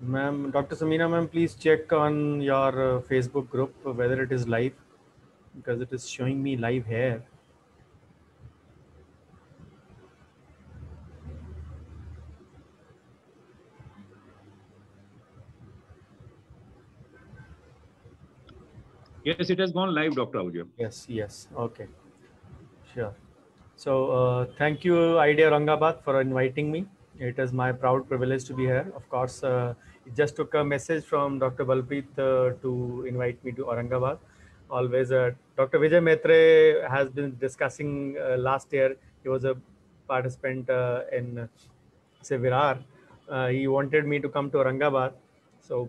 Ma'am, Dr. Samina, ma'am, please check on your Facebook group whether it is live because it is showing me live here. Yes, it has gone live, Dr. Ahuja. Yes, yes. Okay, sure. So, thank you, Idea Aurangabad, for inviting me. It is my proud privilege to be here. Of course, it just took a message from Dr. Balpreet to invite me to Aurangabad. Always, Dr. Vijay Maitre has been discussing last year. He was a participant in say Virar. He wanted me to come to Aurangabad. So,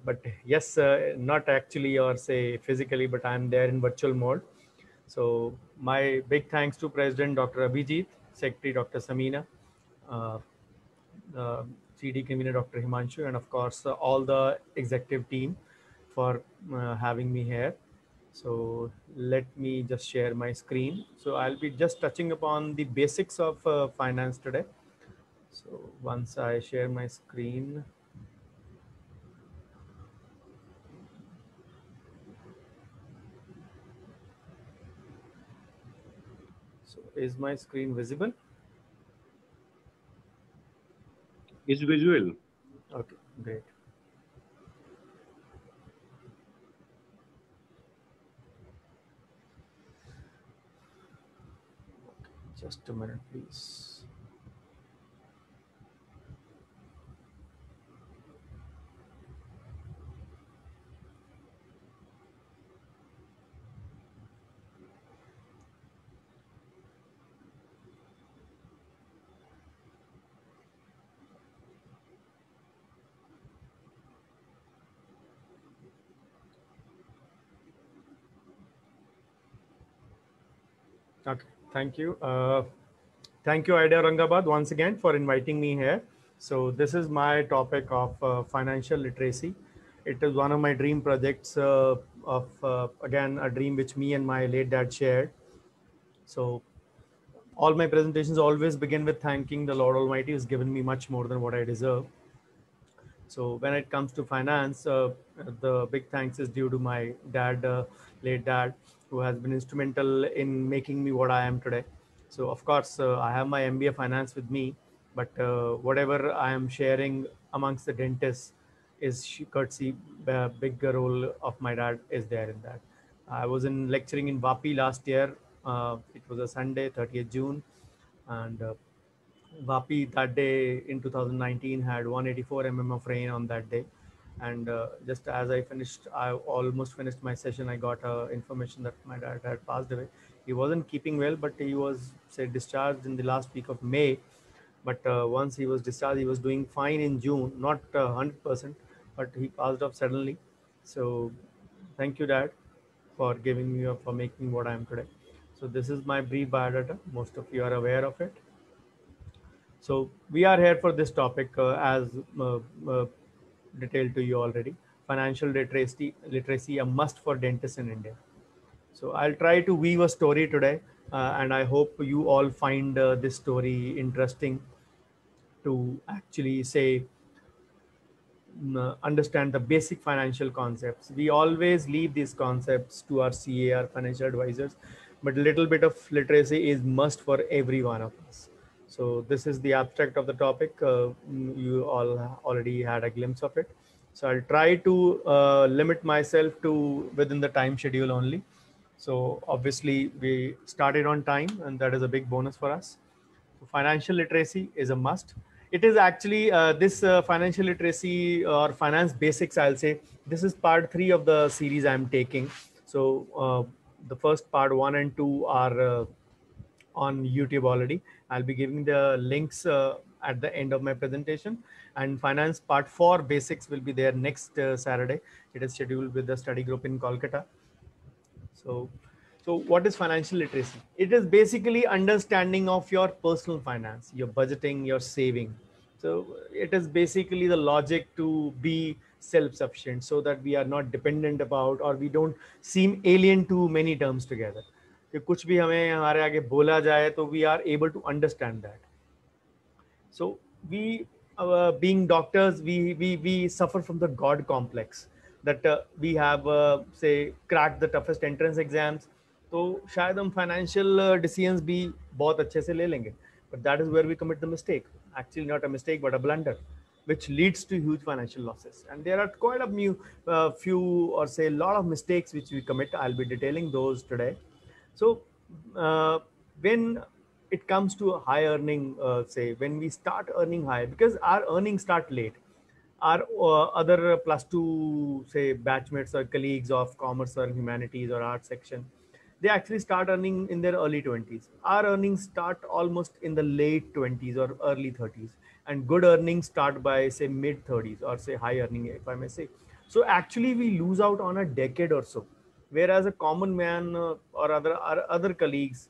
but yes, not actually or say physically, but I'm there in virtual mode. So my big thanks to President Dr. Abhijit, Secretary Dr. Samina, uh, uh, CD Convener Dr. Himanshu, and of course all the executive team for having me here. So let me just share my screen. So I'll be just touching upon the basics of finance today. So once I share my screen, so is my screen visible? It's visual. Okay, great. Just a minute, please. Okay, thank you. Thank you, Idea Rangabad, once again for inviting me here. So this is my topic of financial literacy. It is one of my dream projects of, again, a dream which me and my late dad shared. So all my presentations always begin with thanking the Lord Almighty who's given me much more than what I deserve. So when it comes to finance, the big thanks is due to my dad, late dad, who has been instrumental in making me what I am today. So of course, I have my MBA finance with me, but whatever I am sharing amongst the dentists is courtesy, bigger role of my dad is there in that. I was in lecturing in Vapi last year. It was a Sunday, 30th June, and Vapi that day in 2019 had 184 mm of rain on that day. And just as I almost finished my session, I got information that my dad had passed away. He wasn't keeping well, but he was, say, discharged in the last week of May. But once he was discharged, he was doing fine in June, not 100%, but he passed off suddenly. So thank you, Dad, for giving me, for making me what I am today. So this is my brief biodata. Most of you are aware of it. So we are here for this topic as uh, detailed to you already. Financial literacy, a must for dentists in India. So I'll try to weave a story today, and I hope you all find this story interesting to actually say understand the basic financial concepts. We always leave these concepts to our CA, our financial advisors, but a little bit of literacy is must for every one of us. So this is the abstract of the topic. You all already had a glimpse of it. So I'll try to limit myself to within the time schedule only. So obviously we started on time, and that is a big bonus for us. So financial literacy is a must. It is actually this financial literacy or finance basics, I'll say, this is part 3 of the series I'm taking. So the first part 1 and 2 are on YouTube already. I'll be giving the links at the end of my presentation. And finance part 4 basics will be there next Saturday. It is scheduled with the study group in Kolkata. So, so what is financial literacy? It is basically understanding of your personal finance, your budgeting, your saving. So it is basically the logic to be self-sufficient so that we are not dependent about or we don't seem alien to many terms together. कि कुछ भी हमें हमारे आगे बोला जाए तो we are able to understand that. So we being doctors, we suffer from the God complex that we have say cracked the toughest entrance exams. तो शायद हम financial decisions भी बहुत अच्छे से ले लेंगे. But that is where we commit the mistake. Actually, not a mistake, but a blunder, which leads to huge financial losses. And there are quite a few or say a lot of mistakes which we commit. I'll be detailing those today. So when it comes to a high earning, say when we start earning high, because our earnings start late, our other plus two say batchmates or colleagues of commerce or humanities or art section, they actually start earning in their early 20s. Our earnings start almost in the late 20s or early 30s, and good earnings start by say mid 30s or say high earning, if I may say. So actually we lose out on a decade or so, whereas a common man or other colleagues,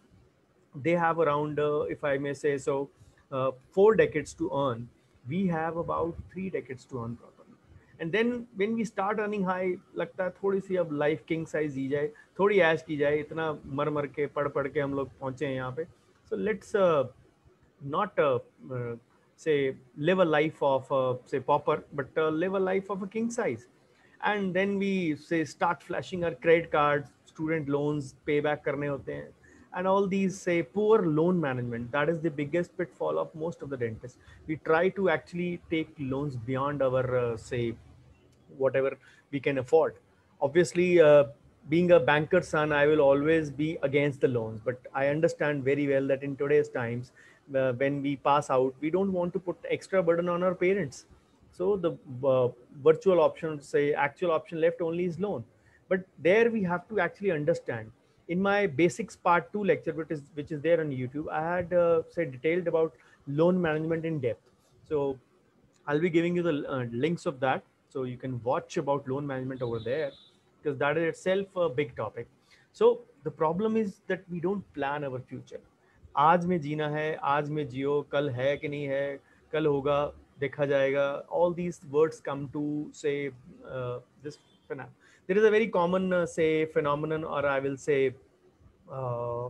they have around if I may say so 4 decades to earn. We have about 3 decades to earn properly. And then when we start earning high, लगता है थोड़ी सी अब life king size जी जाए, थोड़ी ऐश की जाए, इतना मर मर के पढ़ के हम लोग पहुंचे हैं यहाँ पे. So let's not say live a life of say pauper, but live a life of a king size. And then we say start flashing our credit cards, student loans, payback करने होते हैं, and all these say poor loan management. That is the biggest pitfall of most of the dentists. We try to actually take loans beyond our say whatever we can afford. Obviously, being a banker's son, I will always be against the loans. But I understand very well that in today's times, when we pass out, we don't want to put extra burden on our parents. So the virtual option, say actual option left only is loan. But there we have to actually understand. In my basics part 2 lecture, which is there on YouTube, I had said detailed about loan management in depth. So I'll be giving you the links of that, so you can watch about loan management over there, because that is itself a big topic. So the problem is that we don't plan our future. आज में जीना है, आज में जियो, कल है कि नहीं है, कल होगा, देखा जाएगा. All these words come to say this phenomenon. There is a very common say phenomenon, or I will say uh,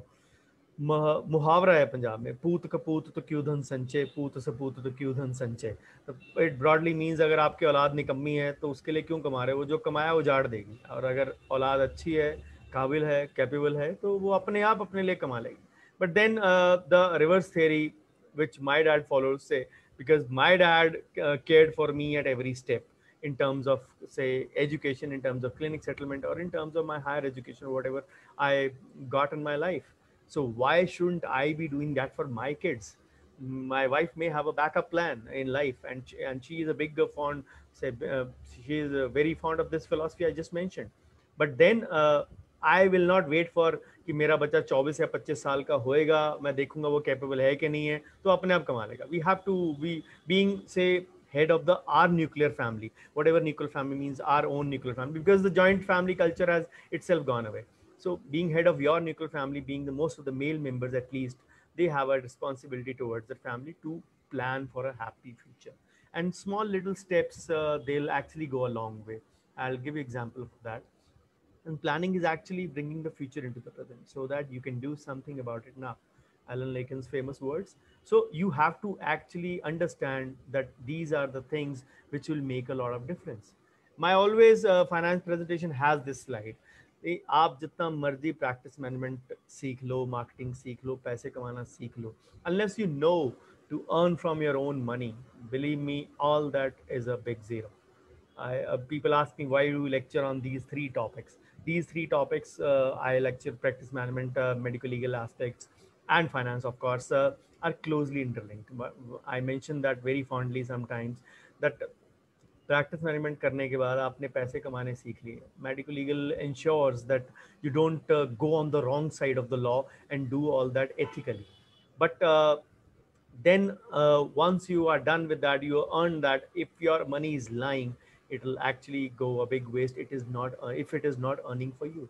मुहावरा है पंजाब में, पूत कपूत तो क्यों धन संचय, पूत सपूत तो क्यों धन संचय. इट ब्रॉडली मीन्स अगर आपकी औलाद निकम्मी है तो उसके लिए क्यों कमा रहे हो, वो जो कमाया वो झाड़ देगी. और अगर औलाद अच्छी है, काबिल है, कैपेबल है, तो वो अपने आप अपने लिए कमा लेगी. But then the reverse theory which my dad follows, say because my dad cared for me at every step in terms of say education, in terms of clinic settlement, or in terms of my higher education or whatever I got in my life. So why shouldn't I be doing that for my kids? My wife may have a backup plan in life, and she is a big fond. Say she is very fond of this philosophy I just mentioned. But then I will not wait for कि मेरा बच्चा 24 या 25 साल का होएगा, मैं देखूंगा वो कैपेबल है कि नहीं है, तो अपने आप कमा लेगा. We have to be being say head of the our nuclear family, whatever nuclear family means, our own nuclear family, because the joint family culture has itself gone away. So being head of your nuclear family, being the most of the male members at least, they have a responsibility towards the family to plan for a happy future. And small little steps, they'll actually go a long way. I'll give you example of that. And planning is actually bringing the future into the present so that you can do something about it now. Alan Laken's famous words. So you have to actually understand that these are the things which will make a lot of difference. My always finance presentation has this slide. आप जितना मर्जी practice management सीख लो, marketing सीख लो, पैसे कमाना सीख लो, unless you know to earn from your own money, believe me, all that is a big zero. People ask me why do you lecture on these three topics. These three topics I lecture practice management, medical legal aspects, and finance, of course, are closely interlinked. But I mention that very fondly sometimes, that practice management करने के बाद आपने पैसे कमाने सीख लिए. Medico legal ensures that you don't go on the wrong side of the law and do all that ethically. But then once you are done with that, you earn that. If your money is lying, it will actually go a big waste. It is not if it is not earning for you.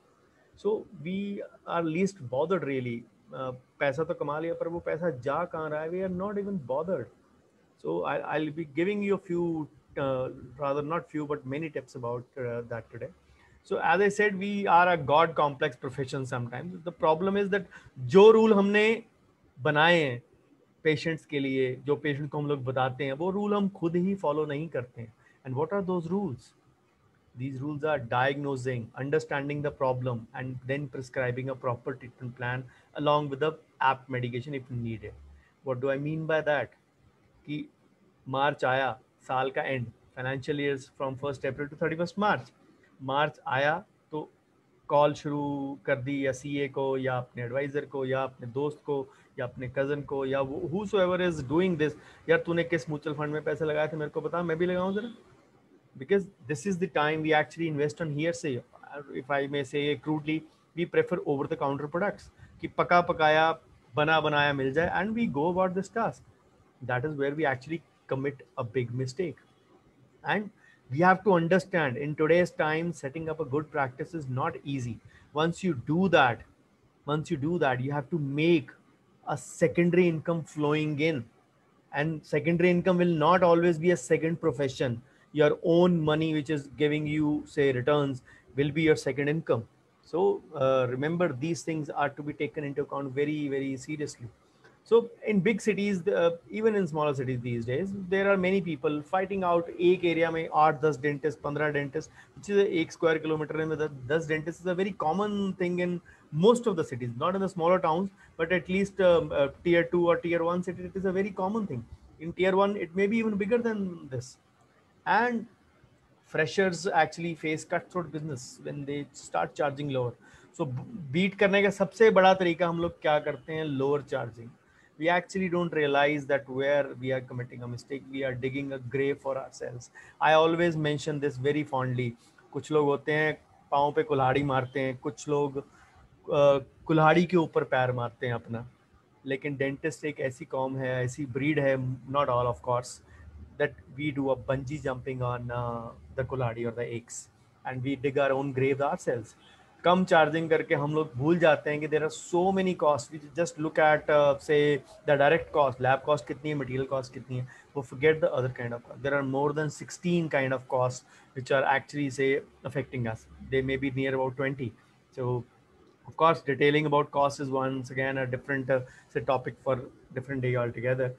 So we are least bothered really. पैसा तो कमा लिया, पर वो पैसा जा कहाँ रहा है, we are not even bothered. So I'll be giving you a few, rather not few, but many tips about that today. So as I said, we are a God complex profession sometimes. The problem is that जो rule हमने बनाए हैं, patients के लिए, जो patient को हम लोग बताते हैं, वो रूल हम खुद ही फॉलो नहीं करते हैं. And what are those rules? These rules are diagnosing, understanding the problem, and then prescribing a proper treatment plan along with the app medication if needed. What do I mean by that? कि मार्च आया, साल का end, financial years from 1 April to 31 March. मार्च आया तो call शुरू कर दी, या सीए को, या अपने एडवाइजर को, या अपने दोस्त को, या अपने कजन को, या whosoever is doing this, यार तूने किस म्यूचुअल फंड में पैसे लगाए थे मेरे को बता, मैं भी लगाऊं जरा. Because this is the time we actually invest on hearsay. If I may say crudely, we prefer over the counter products कि पका पकाया बना बनाया मिल जाए, and we go about this task. That is where we actually commit a big mistake. And we have to understand, in today's time, setting up a good practice is not easy. Once you do that, you have to make a secondary income flowing in. And secondary income will not always be a second profession. Your own money, which is giving you, say, returns, will be your second income. So remember, these things are to be taken into account very, very seriously. So in big cities, even in smaller cities these days, there are many people fighting out. एक area में 8-10 dentists, 15 dentists, which is एक square kilometer में 10 dentists is a very common thing in most of the cities, not in the smaller towns, but at least tier 2 or tier 1 city, it is a very common thing. In tier 1, it may be even bigger than this. And freshers actually face cutthroat business when they start charging lower. So beat करने का सबसे बड़ा तरीका हम लोग क्या करते हैं? Lower charging. We actually don't realize that where we are committing a mistake, we are digging a grave for ourselves. I always mention this very fondly. कुछ लोग होते हैं पाँव पे कुल्हाड़ी मारते हैं, कुछ लोग कुल्हाड़ी के ऊपर पैर मारते हैं अपना. लेकिन डेंटिस्ट एक ऐसी कॉम है, ऐसी ब्रीड है, not all of course, that we do a bungee jumping on the kulhadi or the aches, and we dig our own grave ourselves. कम चार्जिंग करके हम लोग भूल जाते हैं कि there are so many cost. We just look at say the direct cost, lab cost कितनी है, मटेरियल कॉस्ट कितनी है, वो forget the other kind of cost. There are more than 16 kind of cost which are actually say affecting us. They may be near about 20. So of course detailing about cost is once again a different say topic for different day altogether.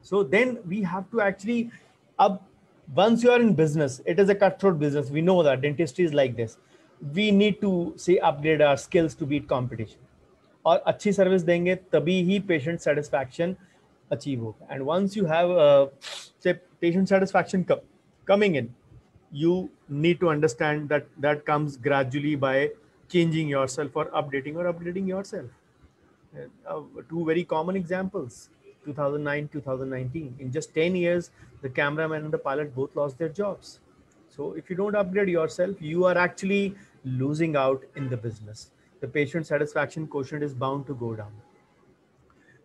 So then we have to actually up, once you are in business, it is a cutthroat business, we know that dentistry is like this. We need to say upgrade our skills to beat competition, और अच्छी service देंगे तभी ही patient satisfaction achieve होगा. And once you have से patient satisfaction coming in, you need to understand that that comes gradually by changing yourself or updating yourself. Two very common examples: 2009, 2019. In just 10 years, the cameraman and the pilot both lost their jobs. So if you don't upgrade yourself, you are actually losing out in the business. The patient satisfaction quotient is bound to go down.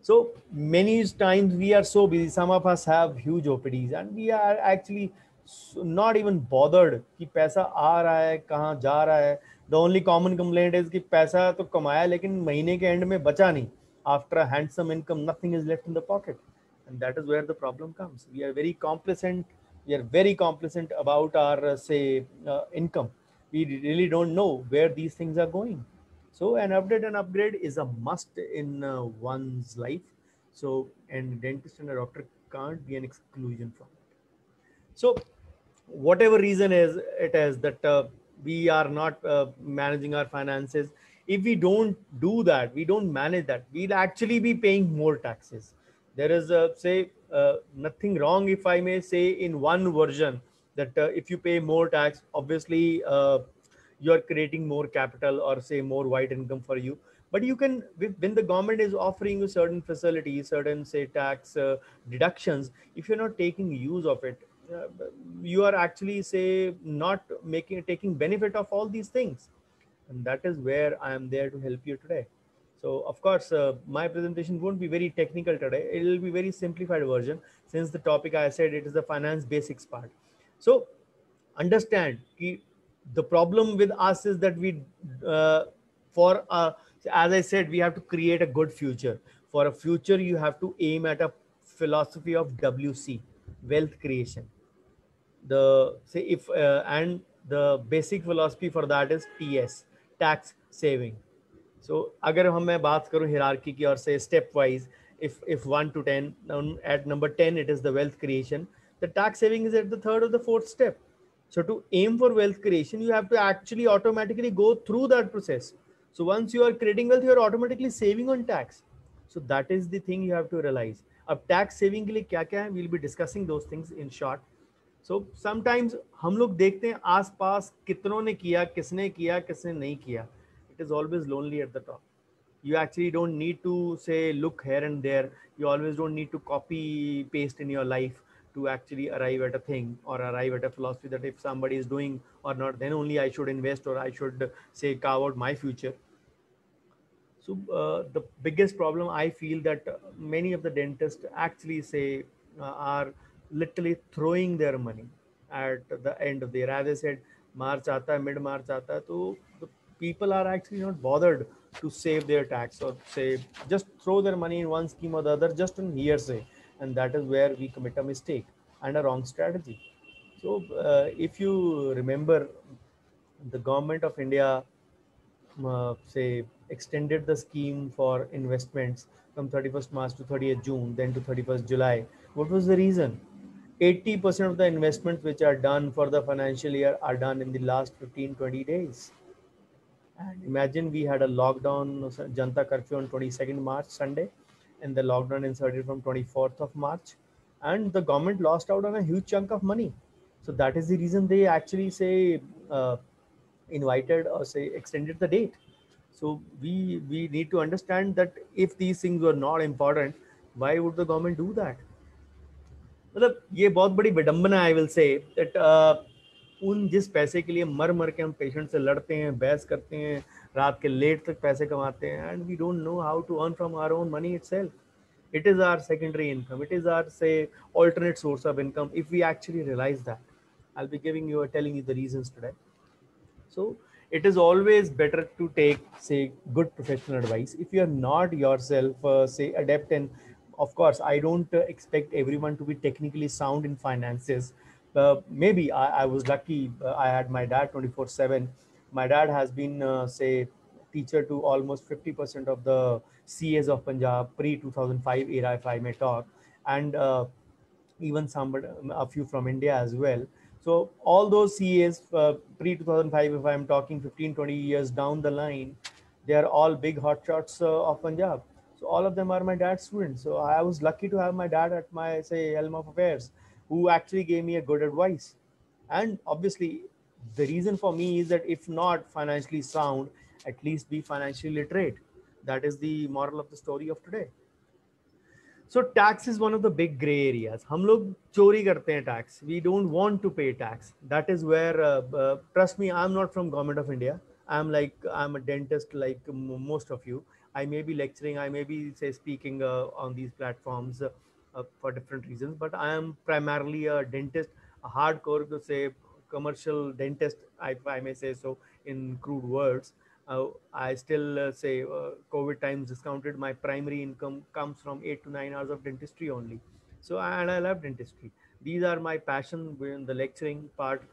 So many times we are so busy. Some of us have huge OPDs and we are actually not even bothered कि पैसा आ रहा है कहाँ जा रहा है. The only common complaint is कि पैसा तो कमाया लेकिन महीने के एंड में बचा नहीं. After a handsome income, nothing is left in the pocket, and that is where the problem comes. We are very complacent. We are very complacent about our income. We really don't know where these things are going. So an upgrade is a must in one's life. So, and dentist and a doctor can't be an exclusion from it. So whatever reason is it is that we are not managing our finances, if we don't do that, we don't manage that, we'll actually be paying more taxes. There is nothing wrong, if I may say, in one version, that if you pay more tax, obviously you are creating more capital or say more white income for you. But you can, when the government is offering you certain facilities, certain say tax deductions, if you're not taking use of it, you are actually say not taking benefit of all these things. And that is where I am there to help you today. So of course my presentation won't be very technical today, it will be very simplified version, since the topic I said it is the finance basics part. So understand the problem with us is that we as I said, we have to create a good future. For a future, you have to aim at a philosophy of WC, wealth creation. The say if and the basic philosophy for that is TS, tax saving. So अगर हम मैं बात करूं hierarchy की और से step wise, If 1 to 10, at number 10 it is the wealth creation. The tax saving is at the third or the fourth step. So to aim for wealth creation, you have to actually automatically go through that process. So once you are creating wealth, you are automatically saving on tax. So that is the thing you have to realize. अब tax saving के लिए क्या क्या है, we'll be discussing those things in short. So sometimes हम लोग देखते हैं आसपास कितनों ने किया, किसने किया, किसने नहीं किया. It is always lonely at the top. You actually don't need to say look here and there. You always don't need to copy paste in your life to actually arrive at a thing or arrive at a philosophy that if somebody is doing or not, then only I should invest or I should say carve out my future. So the biggest problem I feel that many of the dentists actually say are literally throwing their money at the end of the year. As I said, March aata hai, mid March aata hai, so the people are actually not bothered to save their tax or say just throw their money in one scheme or the other just on hearsay, and that is where we commit a mistake and a wrong strategy. So if you remember, the government of India say extended the scheme for investments from 31st March to 30th June, then to 31st July. What was the reason? 80% of the investments which are done for the financial year are done in the last 15-20 days. And imagine we had a lockdown, Janta curfew on 22nd March, Sunday, and the lockdown inserted from 24th of March. And the government lost out on a huge chunk of money. So that is the reason they actually say invited or say extended the date. So we need to understand that if these things were not important, why would the government do that? मतलब ये बहुत बड़ी विडंबना I will say that उन जिस पैसे के लिए मर मर के हम पेशेंट से लड़ते हैं, बहस करते हैं, रात के लेट तक पैसे कमाते हैं, and we don't know how to earn from our own money itself. It is our secondary income. It is our say alternate source of income. If we actually realize that, I'll be giving you or telling you the reasons today. So it is always better to take, say, good professional advice. If you are not yourself, say, adept, and of course, I don't expect everyone to be technically sound in finances. Maybe I was lucky. I had my dad 24/7. My dad has been, say, teacher to almost 50% of the CAs of Punjab pre 2005 era, if I may talk, and even some, but a few from India as well. So all those CAs pre 2005, if I'm talking 15-20 years down the line, they are all big hotshots of Punjab. So all of them are my dad's students. So I was lucky to have my dad at my say helm of affairs, who actually gave me a good advice. And obviously, the reason for me is that if not financially sound, at least be financially literate. That is the moral of the story of today. So tax is one of the big gray areas. हम लोग चोरी करते हैं tax. We don't want to pay tax. That is where, trust me, I'm not from government of India. I'm a dentist like most of you. I may be lecturing, I may be say speaking on these platforms for different reasons, but I am primarily a dentist, a hardcore to say commercial dentist, if I may say so in crude words. I still say COVID times discounted. My primary income comes from 8 to 9 hours of dentistry only. So and I love dentistry. These are my passion in the lecturing part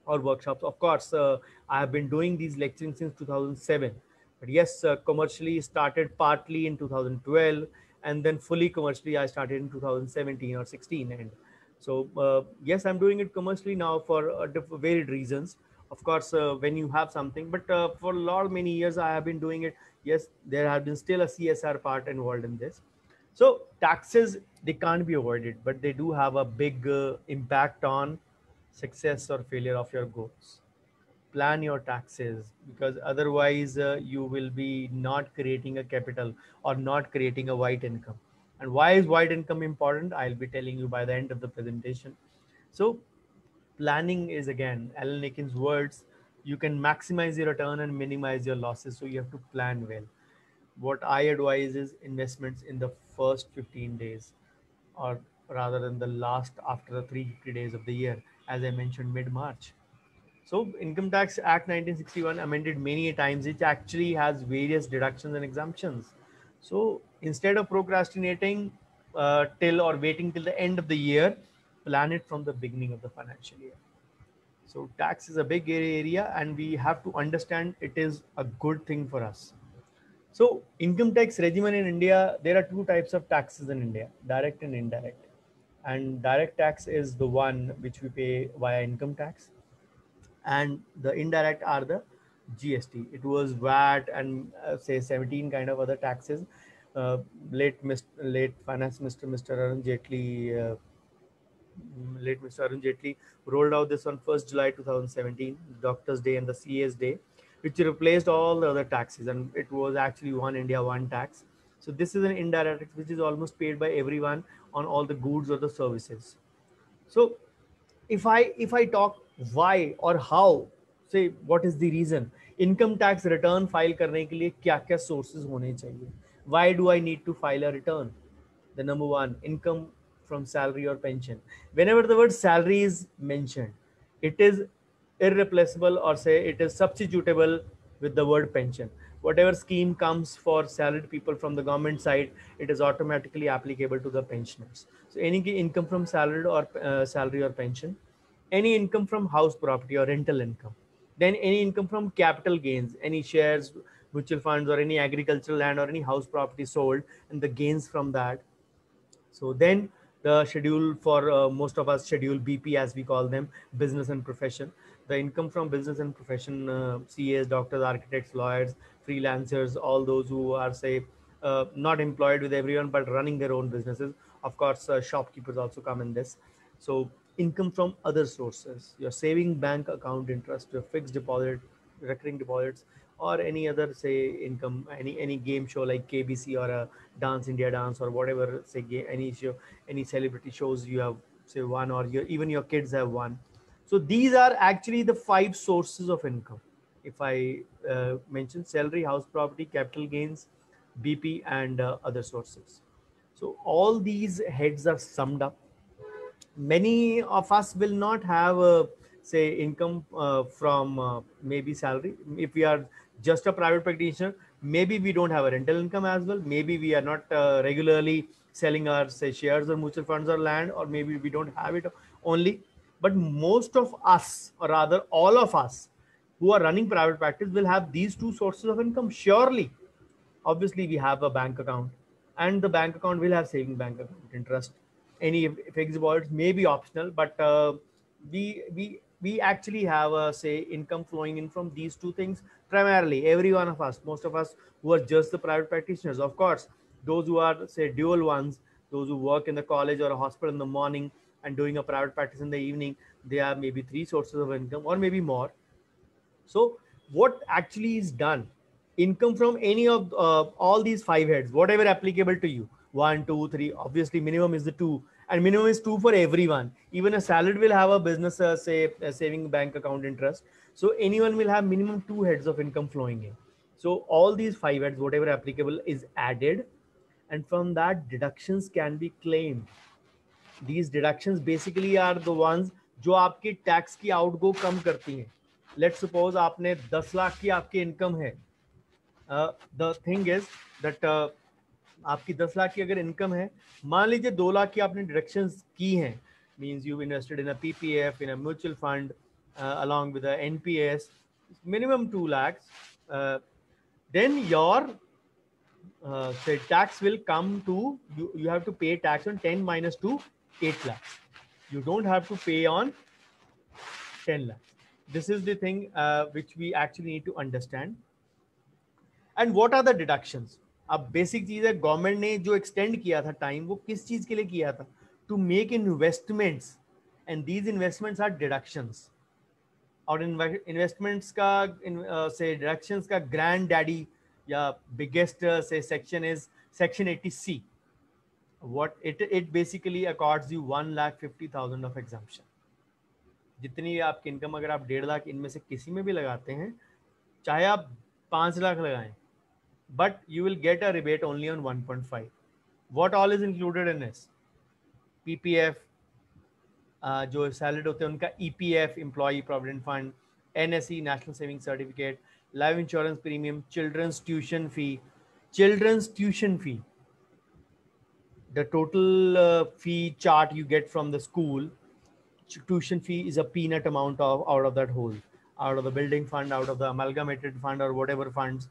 or workshops. Of course, I have been doing these lecturing since 2007. But yes, commercially started partly in 2012, and then fully commercially I started in 2017 or 16. And so yes, I'm doing it commercially now for varied reasons. Of course, when you have something, but for a lot of many years I have been doing it. Yes, there have been still a CSR part involved in this. So taxes, they can't be avoided, but they do have a big impact on success or failure of your goals. Plan your taxes, because otherwise you will be not creating a capital or not creating a white income. And why is white income important? I'll be telling you by the end of the presentation. So planning is, again, Alan Akin's words, you can maximize your return and minimize your losses. So you have to plan well. What I advise is investments in the first 15 days, or rather than the last after the 350 days of the year, as I mentioned, mid March. So Income Tax Act 1961, amended many times, it actually has various deductions and exemptions. So instead of procrastinating till or waiting till the end of the year, plan it from the beginning of the financial year. So tax is a big area, and we have to understand it is a good thing for us. So income tax regimen in India, there are two types of taxes in India, direct and indirect. And direct tax is the one which we pay via income tax, and the indirect are the GST. It was VAT and say 17 kind of other taxes. Uh, late finance minister, Mr. Arun Jaitley rolled out this on 1st July 2017, Doctors' Day and the CA's Day, which replaced all the other taxes, and it was actually one India, one tax. So this is an indirect tax which is almost paid by everyone on all the goods or the services. So if I talk why or how, say what is the reason, income tax return file करने के लिए क्या क्या sources होने चाहिए, why do I need to file a return? The number one, income from salary or pension. Whenever the word salary is mentioned, it is irreplaceable, or say it is substitutable with the word pension. Whatever scheme comes for salaried people from the government side, it is automatically applicable to the pensioners. So any income from salary or pension, any income from house property or rental income, then any income from capital gains, any shares, mutual funds, or any agricultural land or any house property sold, and the gains from that. So then the schedule for most of us, schedule BP as we call them, business and profession. The income from business and profession, CAs, doctors, architects, lawyers, freelancers, all those who are say not employed with everyone but running their own businesses. Of course, shopkeepers also come in this. So income from other sources, your saving bank account interest, your fixed deposit, recurring deposits, or any other say income, any game show like KBC or a Dance India Dance or whatever, say any show, any celebrity shows you have say one, or even your kids have one. So these are actually the five sources of income. If I mention salary, house property, capital gains, BP, and other sources. So all these heads are summed up. Many of us will not have say income from maybe salary. If we are just a private practitioner, maybe we don't have a rental income as well, maybe we are not regularly selling our say shares or mutual funds or land, or maybe we don't have it only. But most of us, or rather all of us who are running private practice, will have these two sources of income surely. Obviously we have a bank account, and the bank account will have saving bank account interest. Any fixed deposits may be optional, but we actually have a say income flowing in from these two things primarily. Every one of us, most of us who are just the private practitioners. Of course, those who are say dual ones, those who work in the college or a hospital in the morning and doing a private practice in the evening, they have maybe three sources of income or maybe more. So what actually is done? Income from any of all these five heads, whatever applicable to you. One, two, three. Obviously, minimum is the two, and minimum is two for everyone. Even a salad will have a business, say, a saving bank account interest. So anyone will have minimum two heads of income flowing in. So all these five heads, whatever applicable, is added, and from that deductions can be claimed. These deductions basically are the ones जो आपकी tax की outgo कम करती हैं. Let's suppose आपने 10 लाख की आपकी income है. The thing is that आपकी 10 लाख की अगर इनकम है, मान लीजिए 2 लाख की आपने डिडक्शंस की हैं, means you invested in a PPF, in a mutual fund, along with a NPS, minimum 2 lakhs, then your say tax will come to you have to pay tax on 10 minus 2, 8 lakhs. You don't have to pay on 10 lakhs. This is the thing which we actually need to understand. And what are the deductions? अब basic चीज है, government ने जो extend किया था time, वो किस चीज के लिए किया था? To make investments, and these investments are deductions. और इन्वेस्टमेंट्स का से डिडक्शंस का ग्रैंड डैडी या बिगेस्ट से section is section 80C. what it basically accords you 1,50,000 of exemption. जितनी आपकी इनकम अगर आप 1.5 लाख इनमें से किसी में भी लगाते हैं, चाहे आप 5 लाख लगाएं, but you will get a rebate only on 1.5. What all is included in this? PPF, जो सैलरीड होते हैं उनका EPF, employee provident fund, NSE, national saving certificate, life insurance premium, children's tuition fee. The total fee chart you get from the school, tuition fee is a peanut amount out of that whole, out of the building fund, out of the amalgamated fund or whatever funds.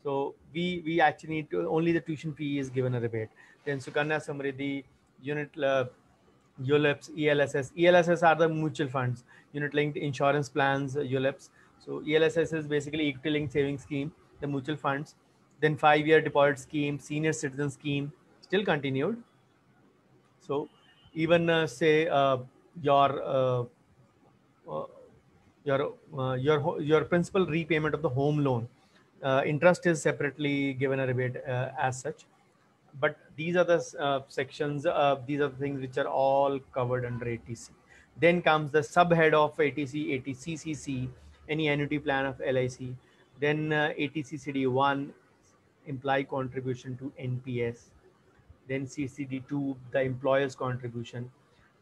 So we actually need to, only the tuition fee is given a rebate. Then Sukanya Samriddhi, unit ULIPs, ELSS. ELSS are the mutual funds, unit linked insurance plans, ULIPs. So ELSS is basically equity linked saving scheme, the mutual funds. Then 5-year deposit scheme, senior citizen scheme, still continued. So even say your uh, your principal repayment of the home loan, interest is separately given a rebate as such. But these are the sections, these are the things which are all covered under ATC. Then comes the subhead of ATC, ATCCC, any annuity plan of LIC. Then ATC CD1, employee contribution to NPS. Then CCD2, the employer's contribution.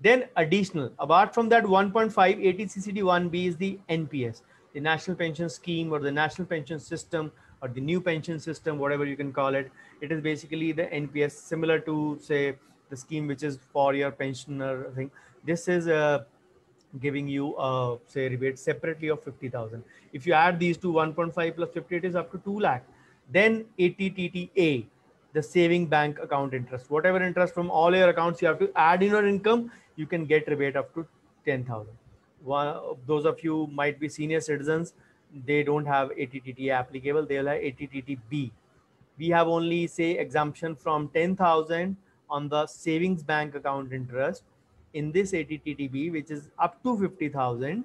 Then additional, apart from that 1.5, ATCCD1B is the NPS, the National Pension Scheme or the National Pension System or the new pension system, whatever you can call it. It is basically the NPS, similar to say the scheme which is for your pensioner thing. This is giving you say rebate separately of 50,000. If you add these two, 1.5 plus 50, it is up to 2 lakh. Then ATTTA, the saving bank account interest, whatever interest from all your accounts you have to add in your income, you can get rebate up to 10,000. Those of you might be senior citizens, they don't have ATTTA applicable, they'll have ATTTB. We have only say exemption from 10,000 on the savings bank account interest. In this ATTTB, which is up to 50,000,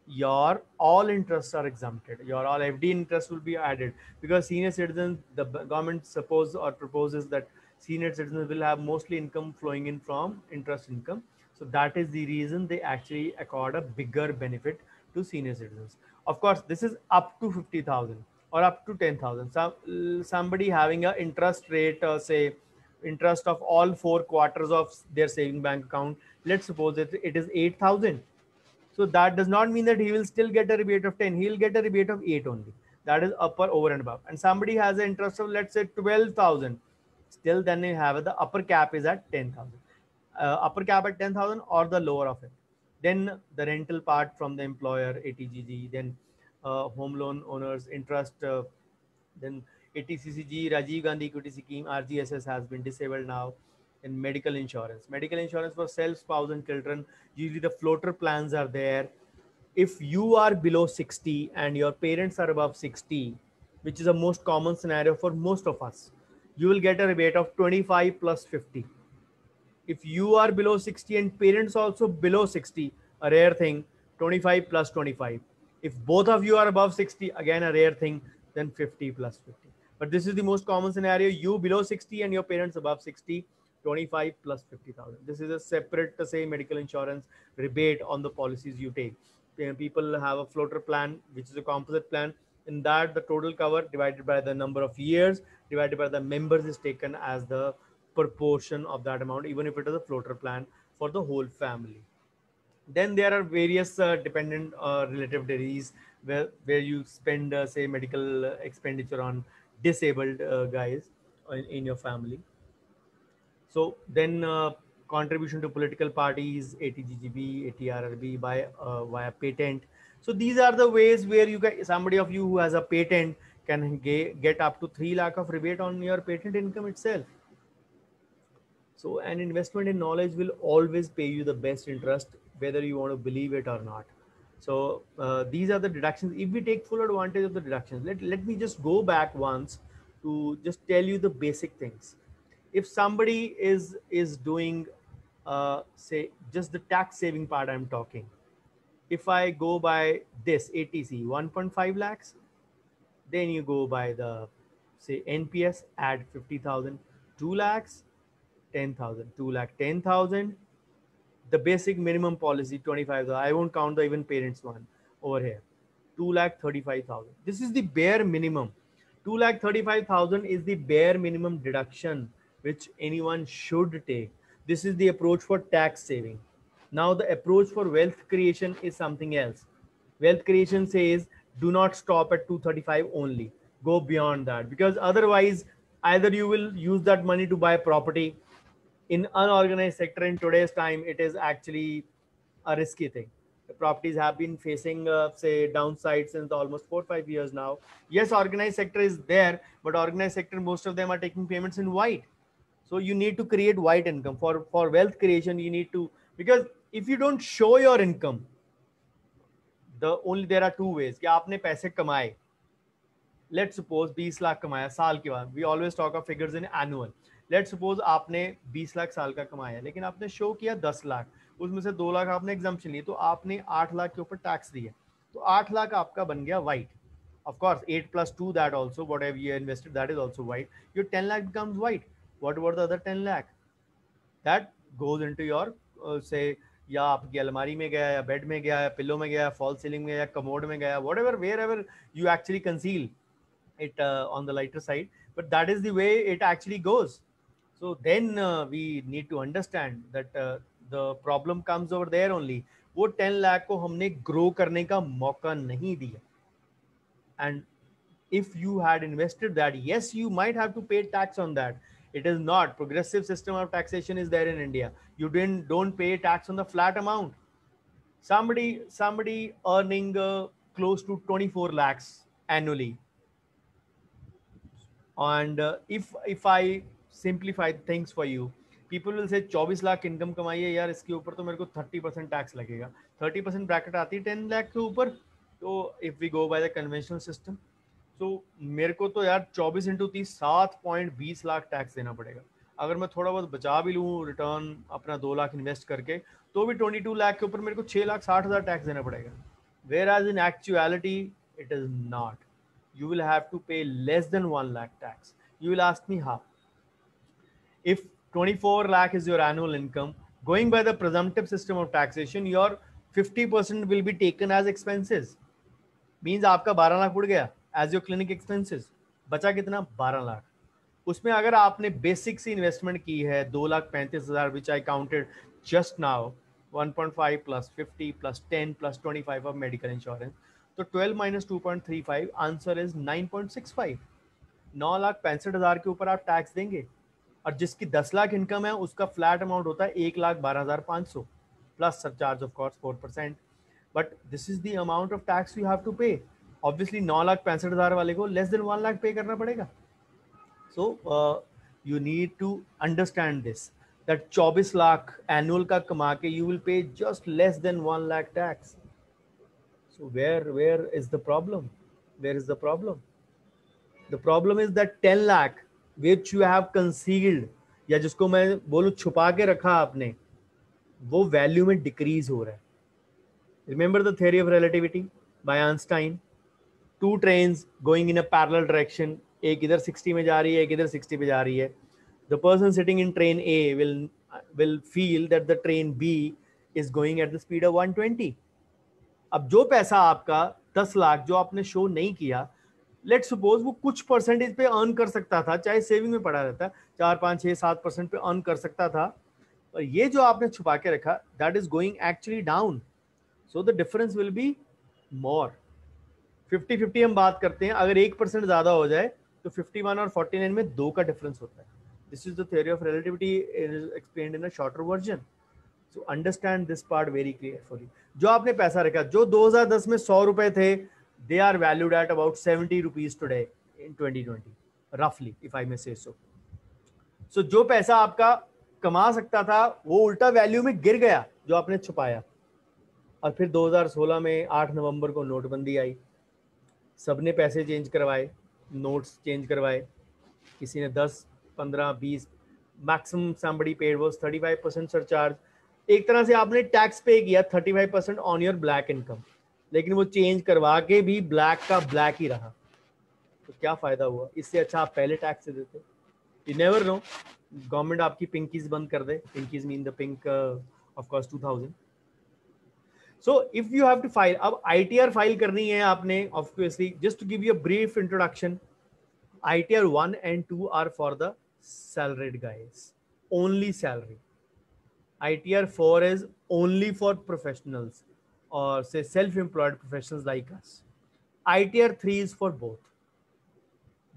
your all interests are exempted. Your all FD interest will be added, because senior citizens, the government suppose or proposes that senior citizens will have mostly income flowing in from interest income. So that is the reason they actually accord a bigger benefit to senior citizens. Of course, this is up to 50,000 or up to 10,000. Somebody having a interest rate, say interest of all 4 quarters of their saving bank account, let's suppose it is 8,000. So that does not mean that he will still get a rebate of 10. He'll get a rebate of 8 only. That is upper, over and above. And somebody has an interest of, let's say, 12,000. Still, then you have the upper cap is at 10,000. Upper cap at 10,000 or the lower of it. Then the rental part from the employer, ATGG. Then home loan owners interest. Then ATCCG, Rajiv Gandhi Equity Scheme, RGSS has been disabled now. And medical insurance. Medical insurance for self, spouse, and children. Usually the floater plans are there. If you are below 60 and your parents are above 60, which is a most common scenario for most of us, you will get a rebate of 25 plus 50. If you are below 60 and parents also below 60, a rare thing, 25 plus 25. If both of you are above 60, again a rare thing, then 50 plus 50. But this is the most common scenario. You below 60 and your parents above 60, 25 plus 50,000. This is a separate, say, medical insurance rebate on the policies you take. People have a floater plan, which is a composite plan. In that, the total cover divided by the number of years divided by the members is taken as the proportion of that amount, even if it is a floater plan for the whole family. Then there are various dependent relative disease where you spend, say, medical expenditure on disabled guys in your family. So then contribution to political parties, ATGGB, ATRRB by via patent. So these are the ways where you get, somebody of you who has a patent can get up to 3 lakh of rebate on your patent income itself. So an investment in knowledge will always pay you the best interest, whether you want to believe it or not. So these are the deductions. If we take full advantage of the deductions, let me just go back once to just tell you the basic things. If somebody is doing, say, just the tax saving part I'm talking, if I go by this ATC 1.5 lakhs, then you go by the, say, NPS, add 50,000, 2 lakhs, 10,000, 2 lakh 10,000. The basic minimum policy 25,000. I won't count the even parents one over here. 2 lakh 35,000. This is the bare minimum. 2 lakh 35,000 is the bare minimum deduction which anyone should take. This is the approach for tax saving. Now the approach for wealth creation is something else. Wealth creation says do not stop at 235 only. Go beyond that, because otherwise either you will use that money to buy property. In unorganized sector in today's time, it is actually a risky thing. properties have been facing say downside since almost 4 5 years now. Yes, organized sector is there, but organized sector, most of them are taking payments in white. So you need to create white income for wealth creation. You need to, because if you don't show your income, there are two ways कि आपने पैसे कमाए. Let suppose 20 lakh कमाया साल के बाद. We always talk of figures in annual. Let suppose आपने 20 लाख साल का कमाया, लेकिन आपने शो किया 10 लाख, उसमें से 2 लाख आपने एग्जाम्पशन लिए, तो आपने 8 लाख के ऊपर टैक्स दिया. तो 8 लाख आपका बन गया white. Of course, 8 plus 2, that also, whatever you invested, that is also white. Your 10 lakh becomes white. What about the other 10 lakh? That goes into your, say, या आपकी अलमारी में गया, या बेड में गया, या पिलो में गया, फॉल सीलिंग में, या कमोड में गया, whatever, wherever you actually conceal it on the lighter side. But that is the way it actually goes. So then we need to understand that the problem comes over there only. वो 10 लाख को हमने grow करने का मौका नहीं दिया. And if you had invested that, yes, you might have to pay tax on that. It is not progressive system of taxation is there in India. You don't pay tax on the flat amount. Somebody earning close to 24 lakhs annually, and if I simplify things for you, people will say 24 lakh income कमाई है यार, इसके ऊपर तो मेरे को 30% tax लगेगा. 30% bracket आती है 10 लाख के ऊपर. तो if we go by the conventional system, तो मेरे को तो यार 24 इंटू 30 7.20 लाख टैक्स देना पड़ेगा. अगर मैं थोड़ा बहुत बचा भी लूँ रिटर्न अपना 2 लाख इन्वेस्ट करके, तो भी 22 लाख के ऊपर मेरे को 6,60,000 टैक्स देना पड़ेगा. Whereas in actuality it is not. You will have to pay less than 1 lakh tax. You will ask me how. If 24 lakh is your annual income, going by the presumptive system of taxation, your 50% will be taken as expenses. Means आपका 12 लाख उड़ गया as your clinic expenses. बचा कितना? 12 लाख. उसमें अगर आपने basic सी investment की है 2,35,000, which I counted just now, 1.5 plus 50 plus 10 plus 25 of medical insurance, तो 12 minus 2.35, आंसर इज 9.65. 9,65,000 के ऊपर आप टैक्स देंगे. और जिसकी 10 लाख इनकम है उसका फ्लैट अमाउंट होता है 1,12,500 plus surcharge of course 4%. But this is the amount of tax you have to pay. Obviously 9,65,000 वाले को लेस देन 1 लाख पे करना पड़ेगा. So you need to understand this, that 24 lakh annual का कमा के you will pay just less than 1 lakh tax. So where is the problem? Where is the problem? The problem is that 10 lakh which you have concealed, या जिसको मैं बोलूं छुपा के रखा आपने, वो वैल्यू में डिक्रीज हो रहा है. Remember the theory of relativity by Einstein? Two trains going in a parallel direction. एक इधर 60 में जा रही है, एक इधर 60 पे जा रही है. The person sitting in train A will feel that the train B is going at the speed of 120. अब जो पैसा आपका 10 लाख जो आपने शो नहीं किया, लेट सपोज वो कुछ परसेंटेज पे अर्न कर सकता था, चाहे सेविंग में पड़ा रहता, 4 5 6 7% पे अर्न कर सकता था, और ये जो आपने छुपा के रखा, that is going actually down. So the difference will be more. 50-50 हम बात करते हैं, अगर 1% ज्यादा हो जाए तो 51 और 49 में 2 का डिफरेंस होता है. This is the theory of relativity explained in a shorter version. So understand this part very clearly. जो आपने पैसा रखा, जो 2010 में 100 रुपए थे, they are valued at about 70 rupees today in 2020, roughly, if I may say so. So जो पैसा आपका कमा सकता था, वो उल्टा वैल्यू में गिर गया जो आपने छुपाया. और फिर 2016 में 8 नवंबर को नोटबंदी आई, सबने पैसे चेंज करवाए, नोट्स चेंज करवाए, किसी ने 10 15 20, maximum somebody paid was 35% surcharge. एक तरह से आपने टैक्स पे किया 35% ऑन योर ब्लैक इनकम, लेकिन वो चेंज करवा के भी ब्लैक का ब्लैक ही रहा. तो क्या फायदा हुआ? इससे अच्छा आप पहले टैक्स से देते. यू नेवर नो, गवर्नमेंट आपकी पिंकीज बंद कर दे. Pinkies mean the pink of course 2000. So if you have to file, अब आईटीआर फाइल करनी है आपने, obviously. Just to give you a brief introduction, ITR 1 and 2 are for the salaried guys, only salary. ITR 4 is only for professionals or say self-employed professionals like us. ITR 3 is for both.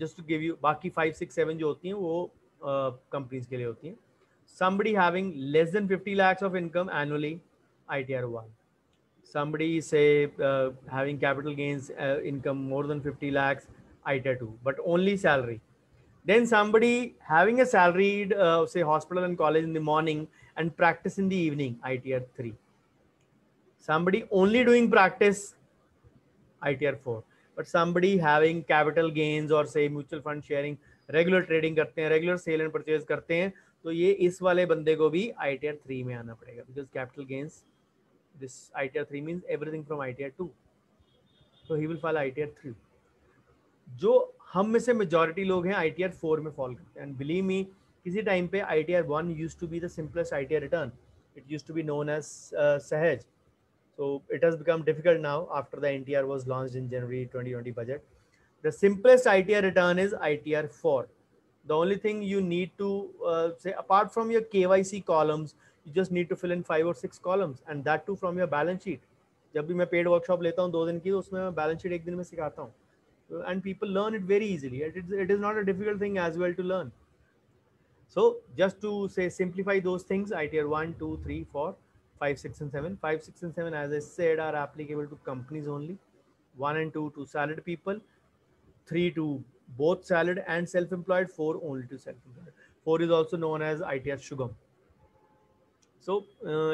Just to give you, बाकी 5 6 7 जो होती हैं वो companies के लिए होती हैं. Somebody having less than 50 lakhs of income annually, ITR 1. Somebody say having capital gains income more than 50 lakhs, ITR 2, but only salary. Then somebody having a salaried, say hospital and college in the morning and practice in the evening, ITR 3. Somebody only doing practice, ITR 4. But somebody having capital gains or say mutual fund sharing, regular trading करते हैं, regular sale and purchase करते हैं, तो ये इस वाले बंदे को भी ITR 3 में आना पड़ेगा, because capital gains, this ITR 3 means everything from ITR 2. So he will file ITR 3. जो हम में से मेजॉरिटी लोग हैं ITR 4 में फॉल करते हैं, एंड बिलीव मी किसी टाइम पे ITR 1 used to be the simplest ITR return. It used to be known as Sahaj. So it has become difficult now after the NTR was launched in January 2020 budget. The simplest ITR return is ITR 4. The only thing you need to say, apart from your KYC columns, you just need to fill in 5 or 6 columns, and that too from your balance sheet. जब भी मैं paid workshop लेता हूँ 2 दिन की, तो उसमें मैं बैलेंस शीट 1 दिन में सिखाता हूँ, and people learn it very easily. It is not a difficult thing as well to learn. So just to say simplify those things, ITR 1, 2, 3, 4, 5, 6 and 7. 5, 6 and 7, as I said, are applicable to companies only. 1 and 2 to salaried people. 3 to both salaried and self-employed. 4 only to self-employed. 4 is also known as ITR Shugam. So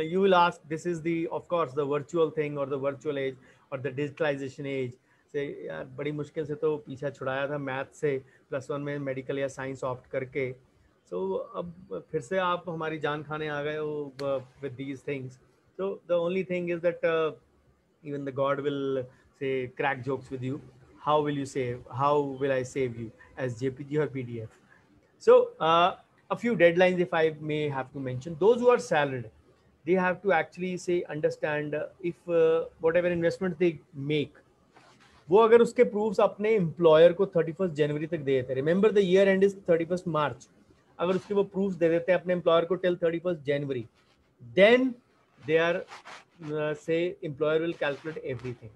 you will ask, this is the, of course, the virtual thing or the virtual age or the digitalization age. से यार बड़ी मुश्किल से तो पीछा छुड़ाया था math से, +1 में मेडिकल या साइंस ऑप्ट करके. सो अब फिर से आप हमारी जान खाने आ गए हो with these things. So the only thing is that even the God will say crack jokes with you. How will you save? How will I save you as JPG or PDF? So a few deadlines, if I may have to mention, those who are salaried, they have to actually say understand if whatever investment they make, वो अगर उसके proofs अपने employer को 31 जनवरी तक दे देते हैं, remember the year and is 31 मार्च, अगर उसके वो प्रूफ्स दे देते हैं अपने एम्प्लॉयर को till 31 January, then they are से एम्प्लॉयर विल कैलकुलेट एवरीथिंग.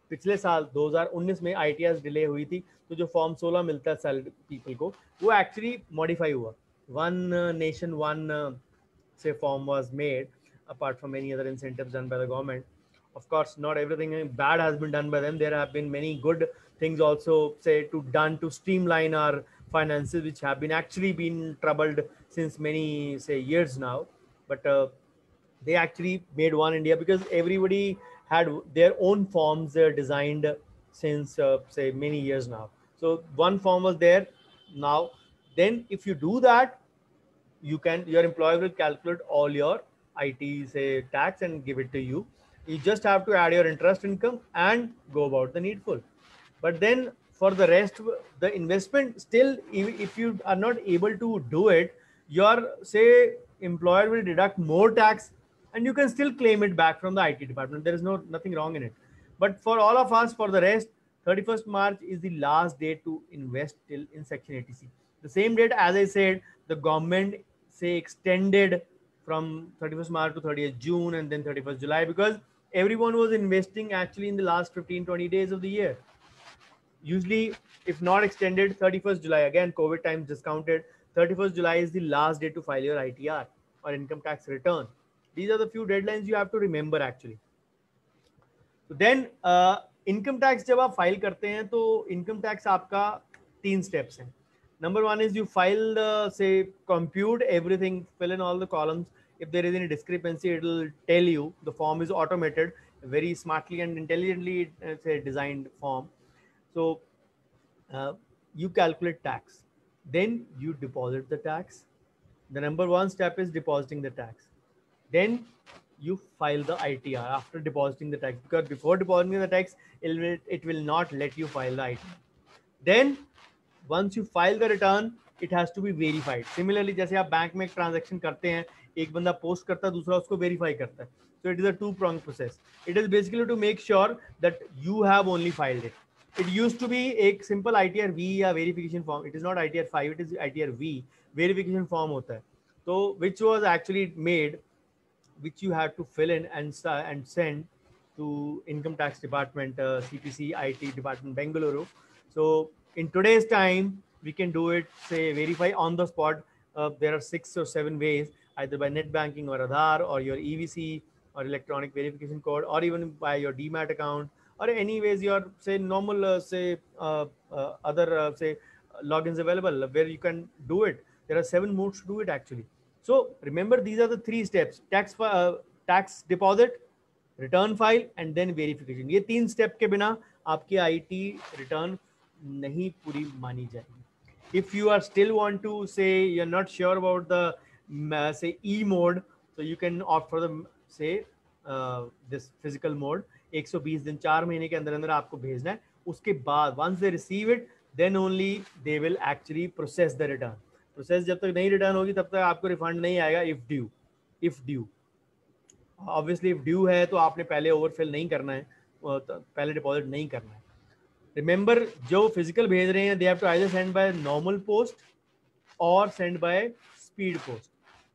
पिछले साल 2019 में ITRs डिले हुई थी, तो जो फॉर्म 16 मिलता है सैलरी पीपल को, वो एक्चुअली मॉडिफाई हुआ. वन नेशन वन से form was made apart from any other incentives done by the government. Of course, not everything bad has been done by them. There have been many good things also, say, done to streamline our finances, which have been actually been troubled since many, say, years now. But they actually made One India because everybody had their own forms designed since, say, many years now. So one form was there now. Then if you do that, you can, your employer will calculate all your IT, say, tax and give it to you. You just have to add your interest income and go about the needful. But then for the rest, the investment still, if you are not able to do it, your, say, employer will deduct more tax and you can still claim it back from the IT department. There is nothing wrong in it. But for all of us, for the rest, 31st March is the last date to invest till in Section 80C. The same date, as I said, the government, say, extended from 31st March to 30th June and then 31st July, because everyone was investing actually in the last 15-20 days of the year. Usually, if not extended, 31st July, again, COVID times discounted, 31st July is the last day to file your ITR or income tax return. These are the few deadlines you have to remember actually. So then income tax जब आप file करते हैं, तो income tax आपका 3 steps हैं. Number 1 is you file, say, compute everything, fill in all the columns. If there is any discrepancy, it will tell you. The form is automated, very smartly and intelligently, say, designed form. So you calculate tax, then you deposit the tax. The number 1 step is depositing the tax. Then you file the ITR after depositing the tax, because before depositing the tax, it will not let you file the ITR. Then once you file the return, it has to be verified. Similarly, जैसे आप bank में एक transaction करते हैं, एक बंदा post करता है, दूसरा उसको वेरीफाई करता है. So it is a two-pronged process. It is basically to make sure that you have only filed it. It used to be एक simple ITR V या verification form. It is not ITR 5, it is ITR V. Verification form होता है. So which was actually made, which you have to fill in and send to Income Tax Department, CPC IT Department, Bengaluru. So in today's time, we can do it, say, verify on the spot. There are 6 or 7 ways, either by net banking or Aadhaar or your EVC or electronic verification code, or even by your demat account, or anyways your say normal other say logins available where you can do it. There are 7 modes to do it actually. So remember, these are the 3 steps: tax deposit, return file and then verification. ये 3 step के बिना आपकी IT return नहीं पूरी मानी जाएगी. If you are still want to say you are not sure about the say E mode, so you can opt for the say this physical mode. 120 दिन 4 महीने के अंदर अंदर आपको भेजना है. उसके बाद once they receive it, then only they will actually process the return. Process जब तक नहीं रिटर्न होगी तब तक आपको रिफंड नहीं आएगा. If due obviously if due है तो आपने पहले ओवरफिल नहीं करना है, पहले डिपॉजिट नहीं करना है. रिमेंबर, जो फिजिकल भेज रहे हैं they have to either send by normal post और सेंड बाय स्पीड पोस्ट,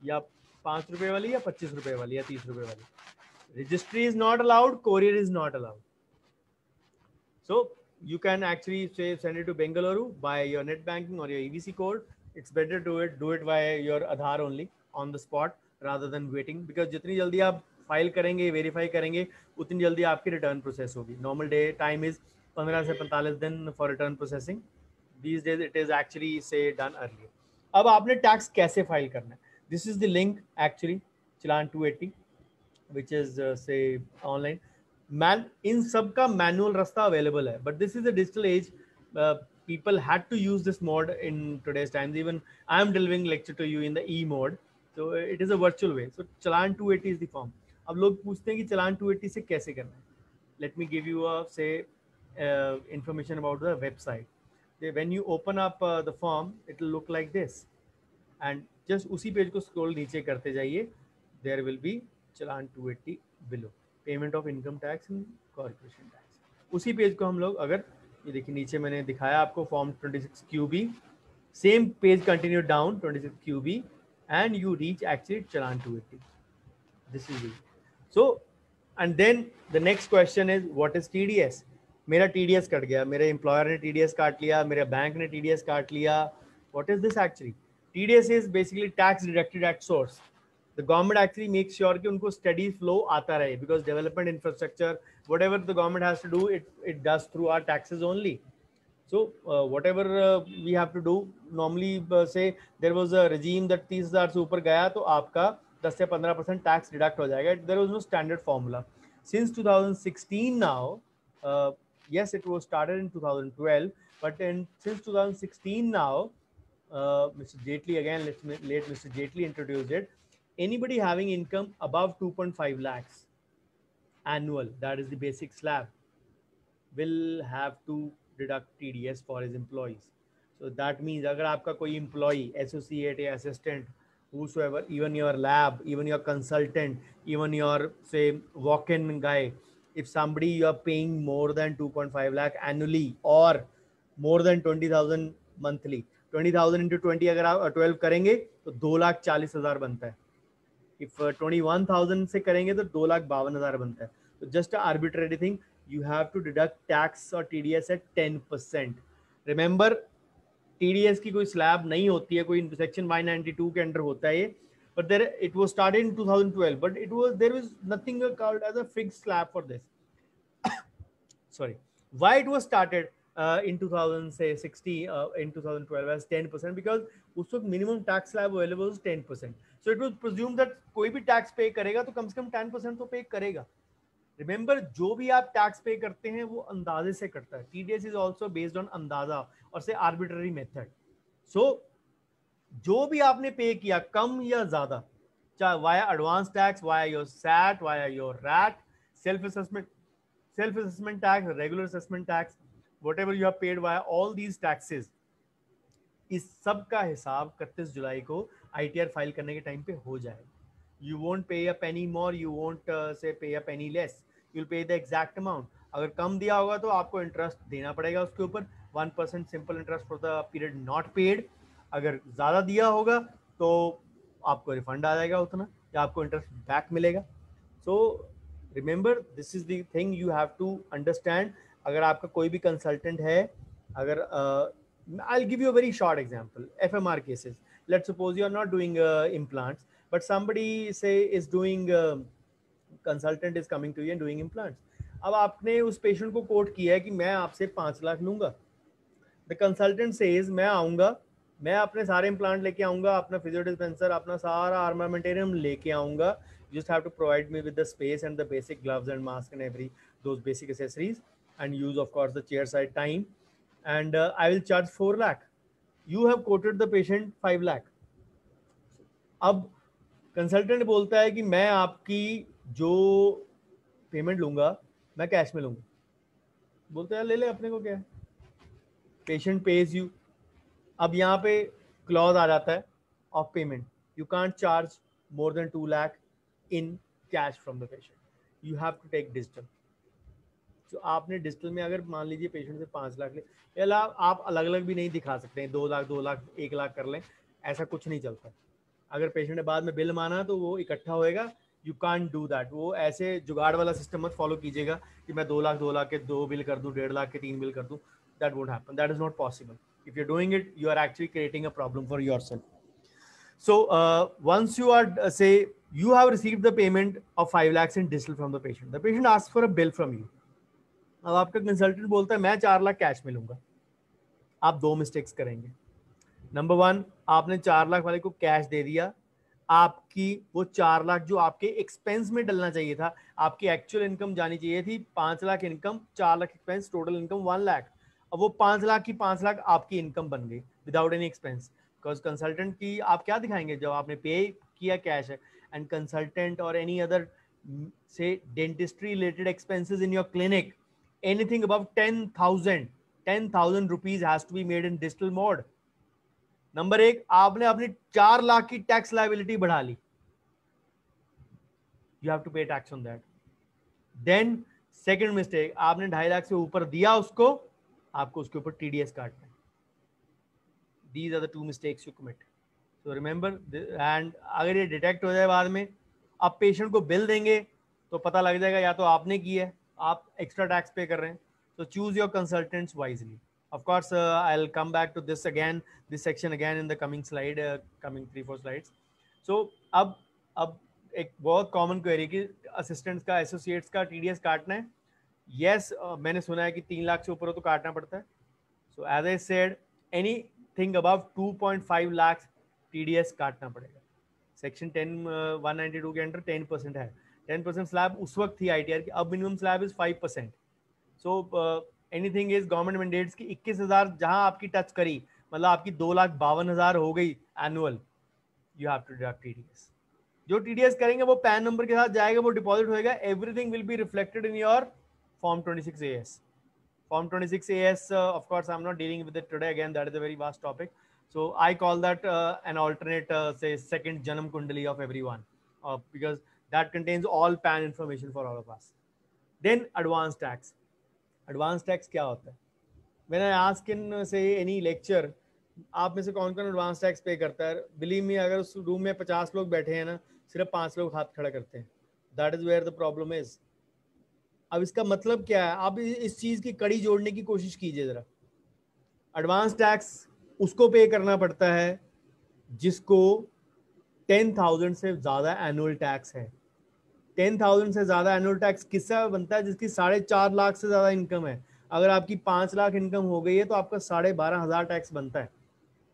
या 5 रुपए वाली या 25 रुपए वाली या 30 रुपए वाली. Registry is not allowed, courier is not allowed. So you can actually say send it to Bengaluru by your net banking or your EVC code. It's better to do it by your Aadhaar only on the spot rather than waiting, because जितनी जल्दी आप file करेंगे, verify करेंगे, उतनी जल्दी आपकी return process होगी. Normal day time is 15 से 45 दिन for return processing. These days it is actually say done earlier. अब आपने टैक्स कैसे फाइल करना है? This is the link actually, Challan 280, which is say online. इन सब का मैनुअल रास्ता अवेलेबल है, but this is a digital age. people had to use this mode in today's times. Even I am delivering lecture to you in the e mode, so it is a virtual way. So Challan 280 is the form. अब लोग पूछते हैं कि Challan 280 से कैसे करना है. Let me give you a say information about the website. When you open up the form, it will look like this, and just उसी पेज को scroll नीचे करते जाइए. There will be Challan 280 below. Payment of income tax and corporation tax. उसी page को हम लोग, अगर ये देखिए नीचे मैंने दिखाया आपको form 26 QB, same page continue down 26 QB and you reach actually Challan 280. This is it. So and then the next question is what is TDS. मेरा TDS कट गया, मेरे एम्प्लॉयर ने TDS काट लिया, मेरे बैंक ने TDS काट लिया. What is this actually? TDS is basically tax deducted at source. The government actually makes sure कि उनको steady flow आता रहे, because development infrastructure, whatever the government has to do, it does through our taxes only. So whatever we have to do, normally say there was a regime that 30,000 से ऊपर गया तो आपका 10 से 15% tax deduct हो जाएगा. There was no standard formula. Since 2016 now, yes, it was started in 2012, but since 2016 now, Mr. Jaitley, again, let Mr. Jaitley introduce it. Anybody having income above 2.5 lakhs annual, that is the basic slab, will have to deduct TDS for his employees. So that means agar aapka koi employee, associate या assistant, whosoever, even your lab, even your consultant, even your say walk-in guy, if somebody you are paying more than 2.5 lakh annually or more than 20,000 monthly, 20,000 into 20 अगर आप 12 करेंगे तो 2,40,000 बनता है. If 21,000 से करेंगे तो 2,52,000 बनता है. तो just an arbitrary thing, you have to deduct tax or TDS at 10%. Remember, TDS की कोई slab नहीं होती है, कोई section 592 के अंडर होता है ये. But there, it was started in 2012, but there was nothing called as a fixed slab for this. Sorry, why it was started in 2016 in 2012 as 10%, because उस वक्त minimum tax slab available was 10%. So it was presumed that कोई भी tax pay करेगा तो कम से कम 10% तो pay करेगा. Remember, जो भी आप tax pay करते हैं वो अंदाजे से करता है. TDS is also based on अंदाजा और से arbitrary method. So जो भी आपने पे किया कम या ज्यादा, चाहे via advance tax, via your SAT, via your RAT, self assessment tax, regular assessment tax, whatever you have paid via all these taxes, इस सब का हिसाब 31 जुलाई को ITR फाइल करने के टाइम पे हो जाएगा. You won't pay a penny more, you won't say pay a penny less, you'll pay the exact amount. अगर कम दिया होगा तो आपको इंटरेस्ट देना पड़ेगा उसके ऊपर, 1% simple interest for the period not paid. अगर ज़्यादा दिया होगा तो आपको रिफंड आ जाएगा उतना, या आपको इंटरेस्ट बैक मिलेगा. So remember, this is the thing you have to understand. अगर आपका कोई भी कंसल्टेंट है, अगर I'll give you a very short example. FMR cases. Let's suppose you are not doing implants, but somebody say is doing consultant is coming to you and doing implants. अब आपने उस patient को coat किया है कि मैं आपसे 5 लाख लूंगा. द कंसल्टेंट सेज मैं आऊंगा, मैं अपने सारे इम्प्लांट लेके आऊंगा, अपना फिजियो डिस्पेंसर, अपना सारा आर्मामेंटेरियम लेके आऊंगा. You just have to provide me with the space and the basic gloves and mask and every those basic accessories, and use of course the chair side time, and I will charge 4 lakh. You have quoted the patient 5 lakh. अब consultant बोलता है कि मैं आपकी जो payment लूंगा मैं cash में लूंगा. बोलते हैं ले ले, अपने को क्या है, पेशेंट पेज यू. अब यहाँ पे क्लॉज आ जाता है of payment. You can't charge more than 2 lakh in cash from the patient. You have to take digital. तो आपने डिजिटल में अगर मान लीजिए पेशेंट से 5 लाख ले, या आप अलग अलग भी नहीं दिखा सकते हैं, 2 लाख 2 लाख 1 लाख कर लें, ऐसा कुछ नहीं चलता. अगर पेशेंट ने बाद में बिल माना तो वो इकट्ठा होएगा. You can't do that. वो ऐसे जुगाड़ वाला सिस्टम मत फॉलो कीजिएगा कि मैं 2 लाख के 2 बिल कर दूं, 1.5 लाख के 3 बिल कर दूं. That won't happen. That is not possible. If you're doing it, you are actually creating a problem for yourself. So once you are say you have received the payment of 5 lakhs in digital from the patient asks for a bill from you. अब आपका consultant बोलता है मैं 4 lakh cash में लूंगा. आप 2 mistakes करेंगे. Number 1, आपने 4 लाख वाले को कैश दे दिया. आपकी वो 4 लाख जो आपके एक्सपेंस में डलना चाहिए था, आपकी एक्चुअल इनकम जानी चाहिए थी 5 lakh income, 4 lakh expense, total income 1 lakh. अब वो 5 लाख की 5 लाख आपकी इनकम बन गई without any expense. Because consultant की आप क्या दिखाएंगे जब आपने पे किया कैश है. एंड कंसल्टेंट और एनी अदर से dentistry related expenses in your clinic, anything above 10,000 rupees has to be made in digital mode. Number 1, आपने अपनी 4 लाख की टैक्स लायबिलिटी बढ़ा ली. You have to pay tax on that. Then second mistake, आपने 2.5 लाख से ऊपर दिया उसको, आपको उसके ऊपर टीडीएस काटना है. These are the 2 mistakes you commit. So remember, and अगर ये डिटेक्ट हो जाए बाद में, आप पेशेंट को बिल देंगे तो पता लग जाएगा या तो आपने की है, आप एक्स्ट्रा टैक्स पे कर रहे हैं. So choose your consultants wisely. Of course, I'll come back to this section again in the coming slide, coming 3-4 slides. So अब एक बहुत कॉमन क्वेरी कि असिस्टेंट्स का, एसोसिएट्स का टीडीएस काटना है. Yes, मैंने सुना है कि 3 लाख से ऊपर हो तो काटना पड़ता है. So as I said, anything above 2.5 lakhs TDS काटना पड़ेगा. सेक्शन 192 के अंडर 10% है. 10% स्लैब उस वक्त थी ITR की. अब minimum slab is 5%. So anything is government mandates की 21,000 जहां आपकी टच करी, मतलब आपकी 2,52,000 हो गई annual, you have to deduct TDS. जो TDS करेंगे वो पैन नंबर के साथ जाएगा, वो डिपॉजिट होएगा. Everything will be reflected in your Form 26AS. Form 26AS, of course, I'm not dealing with it today. Again, that is a very vast topic. So I call that an alternate, say, second Janam Kundali of everyone, because that contains all PAN information for all of us. Then advance tax. Advance tax क्या होता है? When I ask in, say, any lecture, आप में से कौन कौन advance tax पे करता है? बिलीव मी, अगर उस रूम में 50 लोग बैठे हैं ना, सिर्फ 5 लोग हाथ खड़ा करते हैं. That is where the problem is. अब इसका मतलब क्या है? आप इस चीज की कड़ी जोड़ने की कोशिश कीजिए जरा. एडवांस टैक्स उसको पे करना पड़ता है जिसको 10,000 से ज्यादा एनुअल टैक्स है. 10,000 से ज्यादा एनुअल टैक्स किससे बनता है? जिसकी 4.5 लाख से ज्यादा इनकम है. अगर आपकी 5 लाख इनकम हो गई है तो आपका 12,500 टैक्स बनता है.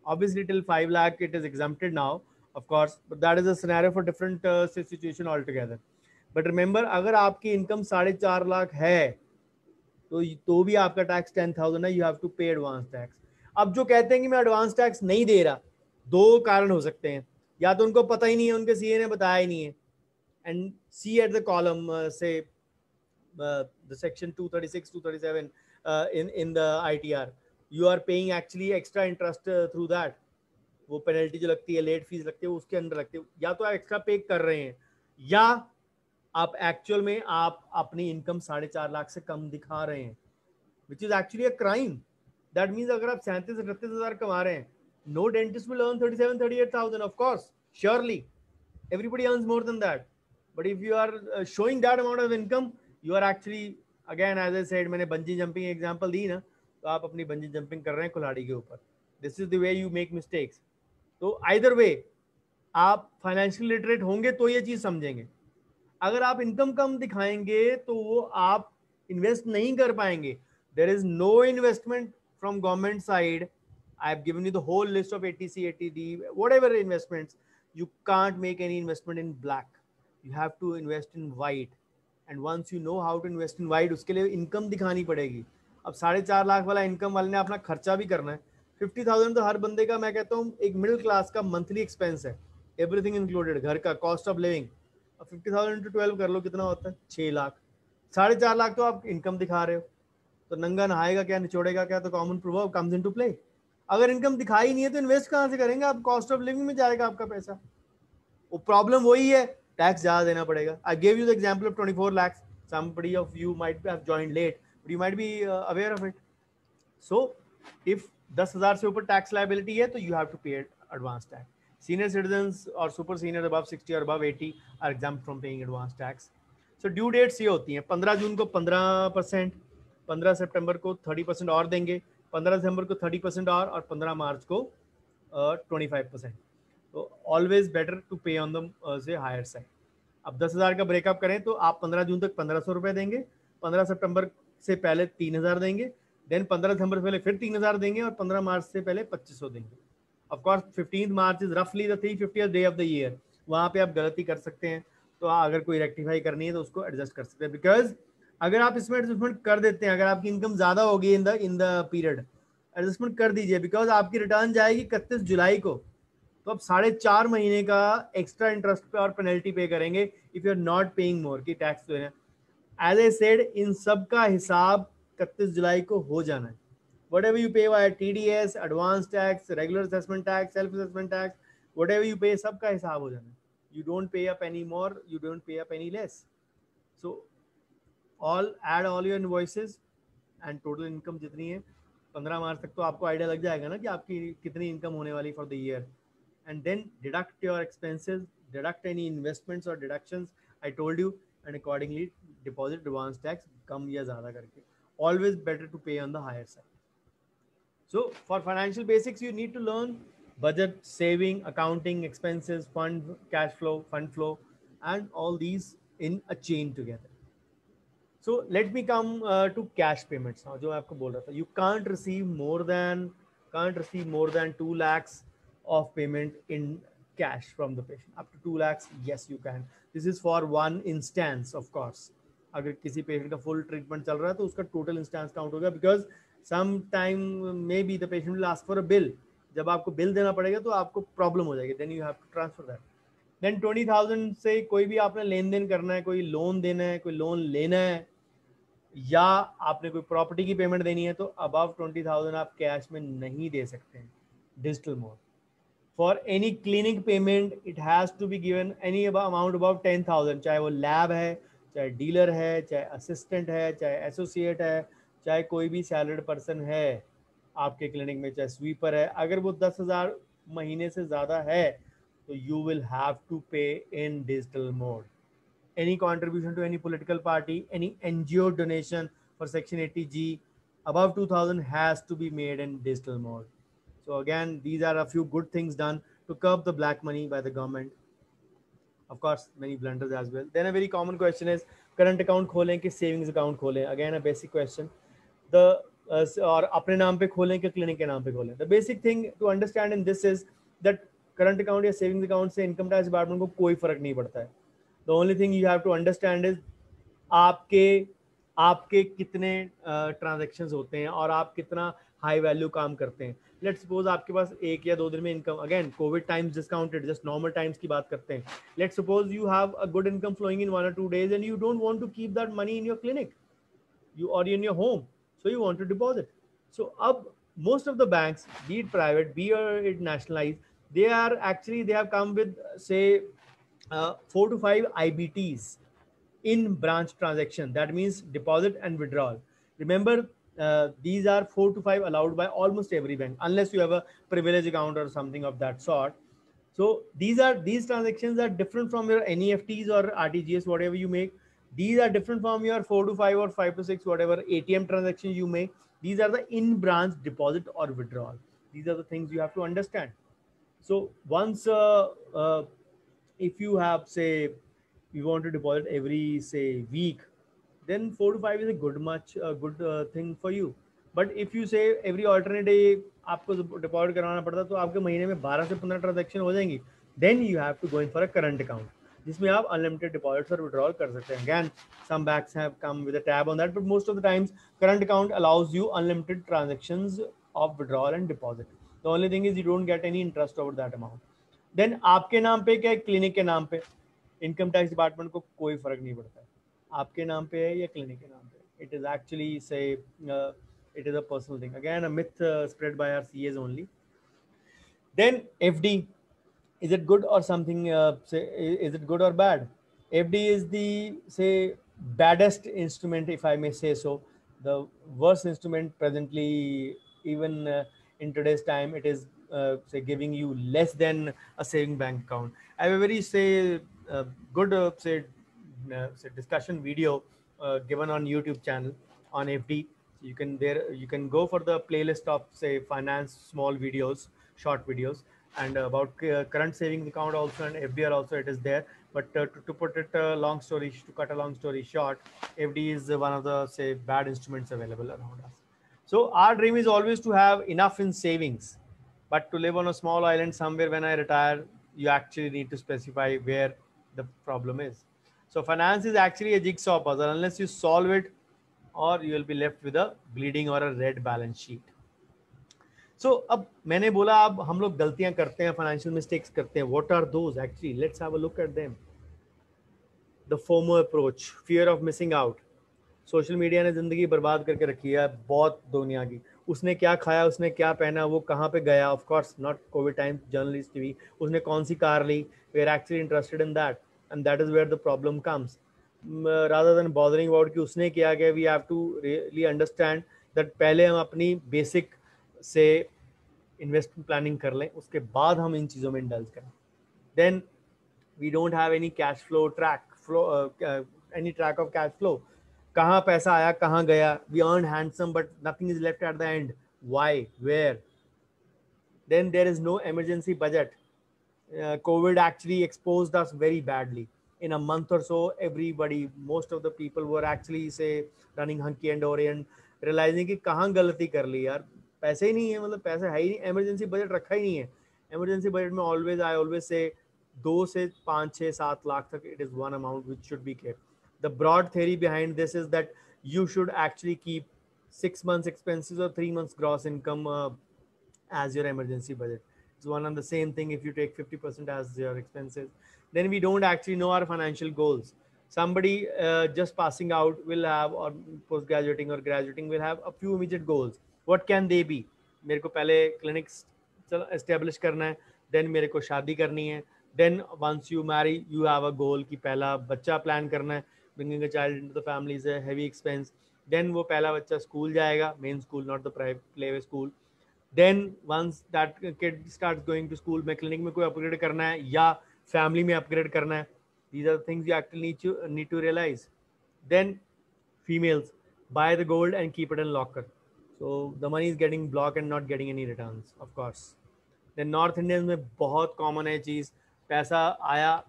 Obviously till 5 lakh it is exempted now, of course, but that is a scenario for different situation altogether. But remember, अगर आपकी इनकम 4.5 लाख है तो भी आपका टैक्स 10,000 है. You have to pay advance tax. अब जो कहते हैं कि मैं एडवांस टैक्स नहीं दे रहा, 2 कारण हो सकते हैं. या तो उनको पता ही नहीं है, उनके सीए ने बताया ही नहीं है. And see at the column से the section 236 237 in the ITR, you are paying actually extra interest through that. वो पेनल्टी जो लगती है, लेट फीस लगती है, उसके अंदर लगती है. या तो आप एक्स्ट्रा पे कर रहे हैं, या आप एक्चुअल में आप अपनी इनकम 4.5 लाख से कम दिखा रहे हैं, which is actually a crime. That means अगर आप 37-38,000 कमा रहे हैं, no dentist will earn 37-38,000. Of course, surely everybody earns more than that, but if you are showing that amount of income, you are actually, again as I said, मैंने bungee jumping example दी ना, तो आप अपनी bungee jumping कर रहे हैं कुल्हाड़ी के ऊपर. This is the way you make mistakes. तो आइदर वे आप फाइनेंशियल लिटरेट होंगे तो ये चीज समझेंगे. अगर आप इनकम कम दिखाएंगे तो वो आप इन्वेस्ट नहीं कर पाएंगे. There is no investment from government side. I have given you the whole list of ATC, ATD, whatever investments. You can't make any investment in black. You have to invest in white. And once you know how to invest in white, उसके लिए income दिखानी पड़ेगी. अब 4.5 लाख वाला income वाले ने अपना खर्चा भी करना है. 50,000 तो हर बंदे का, मैं कहता हूँ एक मिडिल क्लास का मंथली एक्सपेंस है, एवरीथिंग इंक्लूडेड, घर का कॉस्ट ऑफ लिविंग. अब 50,000 इंटू 12 कर लो, कितना होता है? 6 लाख. 4.5 लाख तो आप इनकम दिखा रहे हो, तो नंगा नहाएगा क्या, निचोड़ेगा क्या? तो common prove comes into play. अगर इनकम दिखाई नहीं है तो इन्वेस्ट कहां से करेंगे आप? कॉस्ट ऑफ लिविंग में जाएगा आपका पैसा. वो प्रॉब्लम वही है, टैक्स ज्यादा देना पड़ेगा. आई give you the example of 24 lakhs. Somebody of you might have joined late, but you might be aware of it. So if 10,000 से ऊपर टैक्स लाइबिलिटी है तो you have to pay advance tax. Senior citizen और super senior above 60 और above 80 are exempt from paying advance tax. So due dates ये होती हैं: 15 जून को 15%, 15 सितंबर को 30% और देंगे, 15 दिसंबर को 30% और 15 मार्च को 25%. तो ऑलवेज बेटर टू पे ऑन द से हायर साइड. अब 10,000 का ब्रेकअप करें तो आप 15 जून तक 1,500 रुपए देंगे, 15 सितंबर से पहले 3,000 देंगे, देन 15 दिसंबर से पहले फिर 3,000 देंगे, और 15 मार्च से पहले 2,500 देंगे. ऑफ कोर्स 15 मार्च इज रफली the 350th day of the year. वहां पे आप गलती कर सकते हैं, तो अगर कोई रेक्टिफाई करनी है तो उसको एडजस्ट कर सकते हैं. बिकॉज अगर आप इसमें एडजस्टमेंट कर देते हैं, अगर आपकी इनकम ज्यादा होगी इन द पीरियड, एडजस्टमेंट कर दीजिए, बिकॉज आपकी रिटर्न जाएगी 31 जुलाई को. तो आप 4.5 महीने का एक्स्ट्रा इंटरेस्ट पे और पेनल्टी पे करेंगे if you are not paying more की टैक्स. एज ए सेड, इन सब का हिसाब 31 जुलाई को हो जाना है. whatever you pay via TDS, advance tax, regular assessment tax, self assessment tax, whatever you pay, सब का हिसाब हो जाना है. You don't pay up any more, you don't pay up any less. So add all your invoices and total income जितनी है 15 मार्च तक, तो आपको आइडिया लग जाएगा ना कि आपकी कितनी इनकम होने वाली for the year. And then deduct your expenses, deduct any investments or deductions I told you, and accordingly deposit advance tax कम या ज़्यादा करके. Always better to pay on the higher side. So for financial basics, you need to learn budget, saving, accounting, expenses, fund, cash flow, fund flow, and all these in a chain together. So let me come to cash payments now. जो मैं आपको बोल रहा था, you can't receive more than 2 lakhs of payment in cash from the patient. Up to 2 lakhs, yes, you can. This is for one instance, of course. अगर किसी patient का full treatment चल रहा है तो उसका टोटल इंस्टेंस काउंट होगा, because some time may be the patient will ask for a bill. जब आपको बिल देना पड़ेगा तो आपको प्रॉब्लम हो जाएगी, then you have to transfer that. Then 20,000 से कोई भी आपने लेन देन करना है, कोई लोन देना है, कोई लोन लेना है, या आपने कोई प्रॉपर्टी की पेमेंट देनी है, तो अबव 20,000 आप कैश में नहीं दे सकते हैं. Digital mode. For any clinic payment it has to be given any amount about 10,000, चाहे वो लैब है, चाहे डीलर है, चाहे असिस्टेंट है, चाहे एसोसिएट है, चाहे कोई भी सैलरीड पर्सन है आपके क्लिनिक में, चाहे स्वीपर है. अगर वो 10,000 महीने से ज़्यादा है तो यू विल हैव टू पे इन digital mode. Any contribution to any political party, any NGO donation for Section 80G above 2,000 has to be made in digital mode. So again, these are a few good things done to curb the black money by the government. Of course, many blunders as well. Then a very common question is current account खोलें कि savings account खोलें? Again, a basic question. The और अपने नाम पे खोलें कि clinic के नाम पे खोलें? The basic thing to understand in this is that current account या savings account से इनकम टैक्स डिपार्टमेंट को कोई फर्क नहीं पड़ता है. The only thing you have to understand is आपके कितने ट्रांजेक्शंस होते हैं और आप कितना हाई वैल्यू काम करते हैं. लेट्स सपोज आपके पास 1 या 2 दिन में income, again covid times discounted, just normal times की बात करते हैं. Let's suppose you have a good income flowing in 1 or 2 days and you don't want to keep that money in your clinic, you or in your home, so you want to deposit. So अब most of the banks, be it private, be it nationalized, they have come with say 4 to 5 IBTs in branch transaction. That means deposit and withdrawal. Remember, these are 4 to 5 allowed by almost every bank, unless you have a privilege account or something of that sort. So these transactions are different from your NEFTs or RTGS, whatever you make. These are different from your 4 to 5 or 5 to 6, whatever ATM transactions you make. These are the in-branch deposit or withdrawal. These are the things you have to understand. So once if you have say you want to deposit every say week, then 4 to 5 is a good thing for you. But if you say every alternate day आपको deposit करवाना पड़ता तो आपके महीने में 12 से 15 transaction हो जाएंगी. Then you have to go in for a current account जिसमें आप अनलिमिटेड डिपॉजिट्स और विड्रॉल कर सकते हैं. Again some banks have come with a tab on that, but most of the times current account allows you unlimited transactions of withdrawal and deposit. The only thing is you don't get any interest over that amount. Then आपके नाम पे क्या है, clinic के नाम पे, income tax department को कोई फर्क नहीं पड़ता है आपके नाम पे है या क्लिनिक के नाम पे. इट इज एक्चुअली से it is a personal thing. Again, a myth spread by our CAs only. Then FD, is it good or something? Is it good or bad? FD is the say baddest instrument, if I may say so. The worst instrument presently, even in today's time, it is say giving you less than a saving bank account. I have a very good say discussion video given on YouTube channel on FD. You can go for the playlist of say finance small videos, short videos, and about current savings account also and FDR also it is there. But to put it to cut a long story short, FD is one of the say bad instruments available around us. So our dream is always to have enough in savings, but to live on a small island somewhere when I retire, you actually need to specify where the problem is. So finance is actually a jigsaw puzzle. Unless you solve it, or you will be left with a bleeding or a red balance sheet. So अब मैंने बोला अब हम लोग गलतियां करते हैं, financial mistakes करते हैं. What are those actually? Let's have a look at them. The FOMO approach, fear of missing out. Social media ने जिंदगी बर्बाद करके रखी है बहुत दुनिया की. उसने क्या खाया, उसने क्या पहना, वो कहाँ पे गया, of course not COVID time journalist TV, उसने कौन सी कार ली, we are actually interested in that and that is where the problem comes. rather than bothering about कि उसने किया क्या, we have to really understand that पहले हम अपनी बेसिक से इन्वेस्टमेंट प्लानिंग कर लें, उसके बाद हम इन चीज़ों में इंडल्ज करें. Then we don't have any cash flow any track of cash flow. कहाँ पैसा आया, कहाँ गया. We earn handsome but nothing is left at the end. Why, where? Then there is no emergency budget. COVID actually exposed us very badly. In a month or so, everybody, most of the people were actually say running hunky and dory and realizing कि कहाँ गलती कर ली यार, पैसे ही नहीं है, मतलब पैसे है ही नहीं, emergency budget रखा ही नहीं है. Emergency budget में I always say 2 से 5, 6, 7 लाख तक it is one amount which should be kept. The broad theory behind this is that you should actually keep 6 months expenses or 3 months gross income as your emergency budget. It's one and the same thing if you take 50% as your expenses. Then we don't actually know our financial goals. Somebody just passing out will have, or post-graduating or graduating will have a few immediate goals. What can they be? मेरे को पहले clinics establish करना है, then मेरे को शादी करनी है, then once you marry you have a goal कि पहला बच्चा plan करना है. Bringing a child into the family is a heavy expense. Then वो पहला बच्चा school जाएगा, main school, not the private play school. Then once that kid starts going to school, मैं clinic में कोई upgrade करना है या family में upgrade करना है. These are the things you actually need to realize. Then females buy the gold and keep it in locker. So the money is getting blocked and not getting any returns, of course. Then North Indians में बहुत common है चीज़, पैसा आया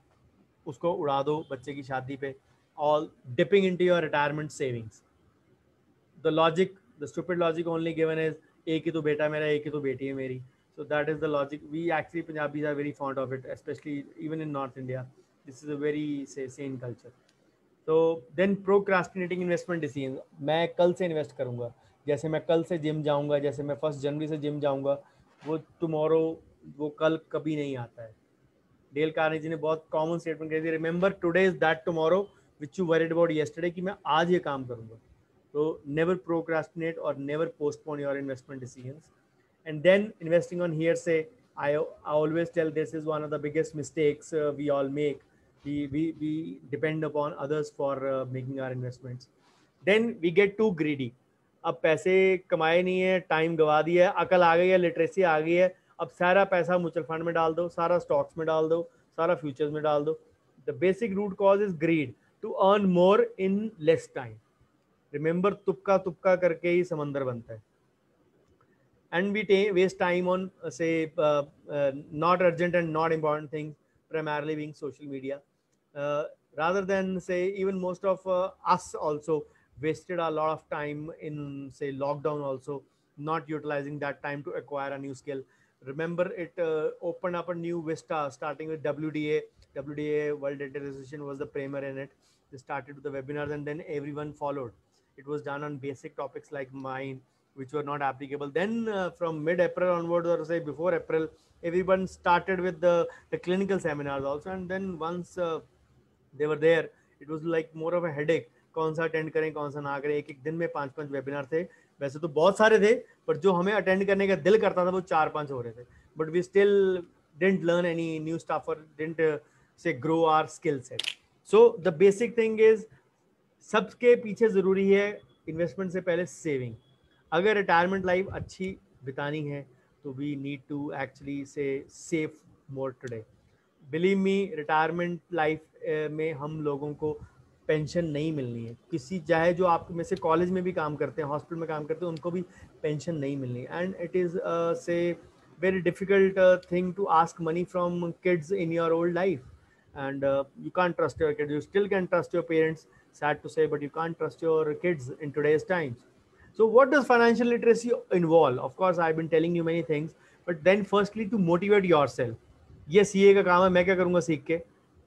उसको उड़ा दो बच्चे की शादी पे, all dipping into your retirement savings. The logic, the stupid logic only given is एक ही तो बेटा मेरा, एक ही तो बेटी है मेरी. So that is the logic. We actually Punjabis are very fond of it, especially even in North India. This is a very say sane culture. So then procrastinating investment decisions. मैं कल से इन्वेस्ट करूंगा, जैसे मैं कल से gym जाऊंगा, जैसे मैं 1 जनवरी से जिम जाऊंगा, वो टुमारो, वो कल कभी नहीं आता है. डेल कार्नेजी ने बहुत कॉमन स्टेटमेंट कही थी, remember today is that tomorrow which you worried about yesterday, कि मैं आज ये काम करूंगा. So never procrastinate or never postpone your investment decisions. And then investing on hearsay, I always tell this is one of the biggest mistakes we all make. We depend upon others for making our investments. Then we get too greedy. अब पैसे कमाए नहीं है, time गवा दिया है, अकल आ गई है, लिटरेसी आ गई है, अब सारा पैसा म्यूचुअल फंड में डाल दो, सारा स्टॉक्स में डाल दो, सारा फ्यूचर्स में डाल दो. The basic root cause is greed, to earn more in less time. Remember, तुक्का तुक्का करके ही समंदर बनता है. And we waste time on say not urgent and not important things, primarily being social media. rather than say even most of us also wasted a lot of time in say lockdown also, not utilizing that time to acquire a new skill. Remember, it opened up a new vista, starting with WDA, World Data Association was the premier in it. They started with the webinars and then everyone followed. It was done on basic topics like mine, which were not applicable. Then from mid-April onwards, or say before April, everyone started with the clinical seminars also. And then once they were there, it was like more of a headache. कौन सा attend करें, कौन सा ना करें. एक एक दिन में 5-5 वेबिनार थे. वैसे तो बहुत सारे थे, पर जो हमें अटेंड करने का दिल करता था वो 4-5 हो रहे थे. But we still didn't learn any new stuff or didn't say grow our skill set. So the basic thing is, सबके पीछे जरूरी है इन्वेस्टमेंट से पहले सेविंग. अगर रिटायरमेंट लाइफ अच्छी बितानी है तो वी नीड टू एक्चुअली से सेव मोर today. Believe me, retirement life में हम लोगों को पेंशन नहीं मिलनी है. किसी चाहे जो आप में से कॉलेज में भी काम करते हैं, हॉस्पिटल में काम करते हैं, उनको भी पेंशन नहीं मिलनी. एंड इट इज़ से very difficult thing to ask money from kids in your old life. And you can't trust your kids. You still can trust your parents, sad to say, but you can't trust your kids in today's times. So what does financial literacy involve? Of course, I've been telling you many things, but then firstly to motivate yourself. ये CA का काम है, मैं क्या करूंगा सीख के,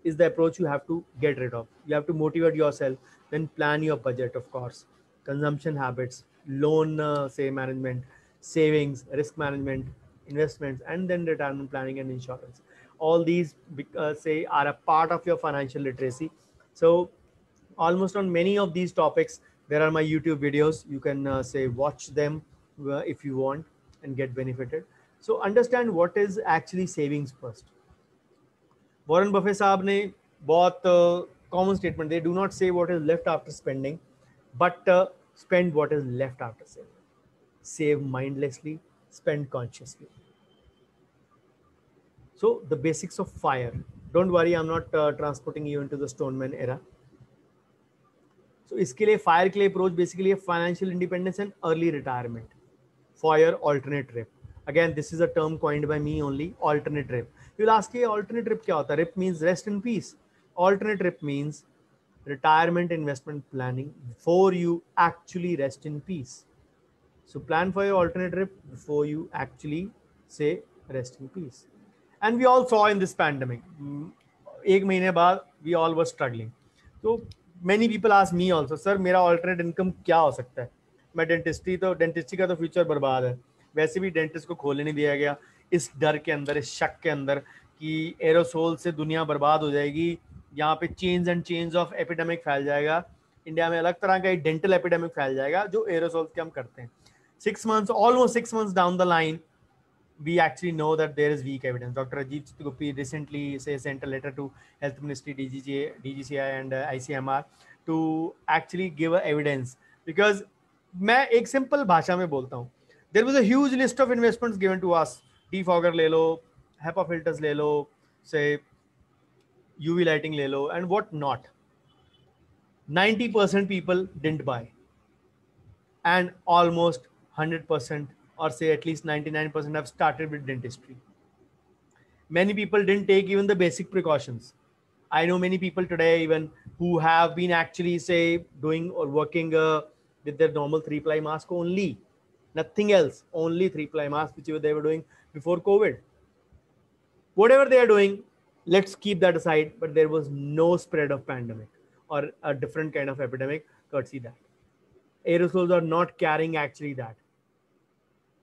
is the approach you have to get rid of. You have to motivate yourself, then plan your budget, of course, consumption habits, loan say management, savings, risk management, investments, and then retirement planning and insurance. All these say are a part of your financial literacy. So almost on many of these topics there are my YouTube videos. You can say watch them if you want and get benefited. So understand what is actually savings first. Warren Buffett साहब ने बहुत common statement, they do not say what is left after spending, but spend what is left after saving. Save mindlessly, spend consciously. So the basics of FIRE. Don't worry, I'm not transporting you into the Stoneman era. So इसके लिए FIRE के लिए approach basically है financial independence and early retirement for your alternate trip. Again, this is a term coined by me only, alternate trip. You'll ask, ये alternate trip क्या होता है? RIP means rest in peace. Alternate trip means retirement investment planning before you actually rest in peace. So plan for your alternate trip before you actually say rest in peace. And we all saw in this pandemic, एक महीने बाद we all were struggling. So many people ask me also, sir मेरा alternate income क्या हो सकता है? मैं dentistry का तो फ्यूचर बर्बाद है. वैसे भी डेंटिस्ट को खोलने नहीं दिया गया, इस डर के अंदर, इस शक के अंदर कि एरोसोल से दुनिया बर्बाद हो जाएगी. यहाँ पे chains and chains of epidemic फैल जाएगा. इंडिया में अलग तरह का एक डेंटल एपिडेमिक फैल जाएगा जो एरोसोल के हम करते हैं. 6 months, almost 6 months down the line, we actually know that there is weak evidence. Dr. Ajit Chittaguppi recently sent a letter to Health Ministry, DGCI and ICMR to actually give evidence. Because मैं एक simple भाषा में बोलता हूँ, there was a huge list of investments given to us. Defogger ले लो, HEPA filters ले लो, say UV lighting ले लो, and what not. 90% people didn't buy, and almost 100%, or say at least 99% have started with dentistry. Many people didn't take even the basic precautions. I know many people today even who have been actually say doing or working with their normal 3-ply mask only, nothing else, only 3-ply mask which they were doing before COVID. Whatever they are doing, let's keep that aside, but there was no spread of pandemic or a different kind of epidemic courtesy that. Aerosols are not carrying actually that.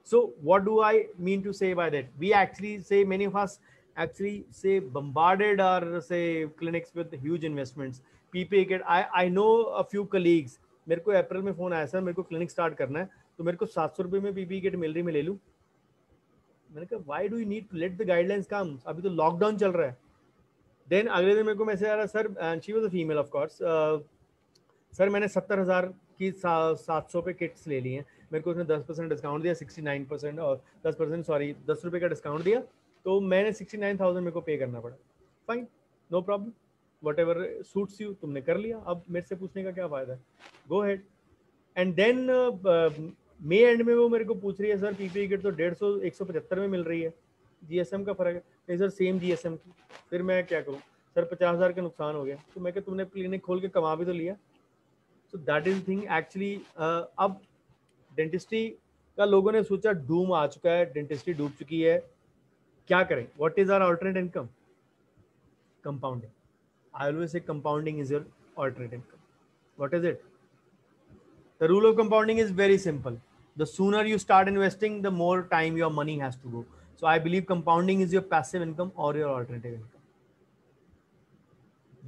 So what do I mean to say by that? We actually say, many of us actually say bombarded our say clinics with huge investments. PPE kit. I know a few colleagues. मेरे को अप्रैल में phone आया, sir मेरे को clinic start करना है तो मेरे को 700 रुपये में PPE किट मिल रही, मैं ले लूँ. मैंने कहा why do you need to let the guidelines come, अभी तो लॉकडाउन चल रहा है. देन अगले दिन मेरे को मैसेज आ रहा, sir she was a female of course, sir मैंने 70,000 की 700 पे किट्स ले ली हैं, मेरे को उसने 10% डिस्काउंट दिया, 69% और 10% सॉरी 10 रुपये का डिस्काउंट दिया, तो मैंने 69,000 मेरे को पे करना पड़ा. Fine, no problem, whatever suits you, तुमने कर लिया, अब मेरे से पूछने का क्या फ़ायदा है, go ahead. And then May and में वो मेरे को पूछ रही है, सर PPE किट तो 150 175 में मिल रही है, GSM का फ़र्क है. नहीं सर सेम GSM की. फिर मैं क्या करूँ, सर 50,000 का नुकसान हो गया। तो मैं कहा तुमने क्लिनिक खोल के कमा भी तो लिया। So that is thing actually. अब डेंटिस्ट्री का लोगों ने सोचा डूम आ चुका है, डेंटिस्ट्री डूब चुकी है, क्या करें? What is our alternate income? Compounding. I always say compounding is your alternate income. What is it? The rule of compounding is very simple. The sooner you start investing, the more time your money has to go. So I believe compounding is your passive income or your alternative income.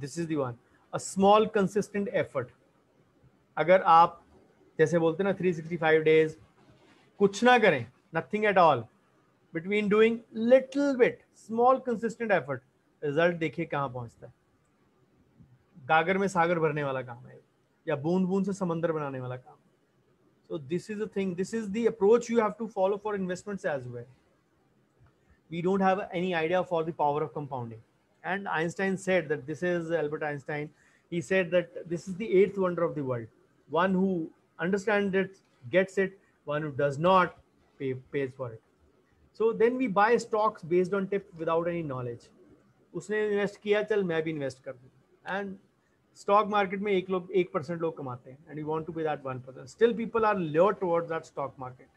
This is the one. A small consistent effort. अगर आप जैसे बोलते हैं ना 365 days कुछ ना करें, nothing at all, between doing little bit small consistent effort, result देखिए कहाँ पहुंचता है. गागर में सागर भरने वाला काम है, या बूंद बूंद से समंदर बनाने वाला काम. So this is the thing, this is the approach you have to follow for investments as well. We don't have any idea for the power of compounding. And Einstein said that, this is Albert Einstein, he said that this is the eighth wonder of the world. One who understands it, gets it, one who does not pays for it. So then we buy stocks based on tip without any knowledge. उसने invest किया, चल मैं भी invest कर दूं. And stock market में 1% लोग कमाते हैं, and you want to be that 1%. Still people are lured towards that stock market.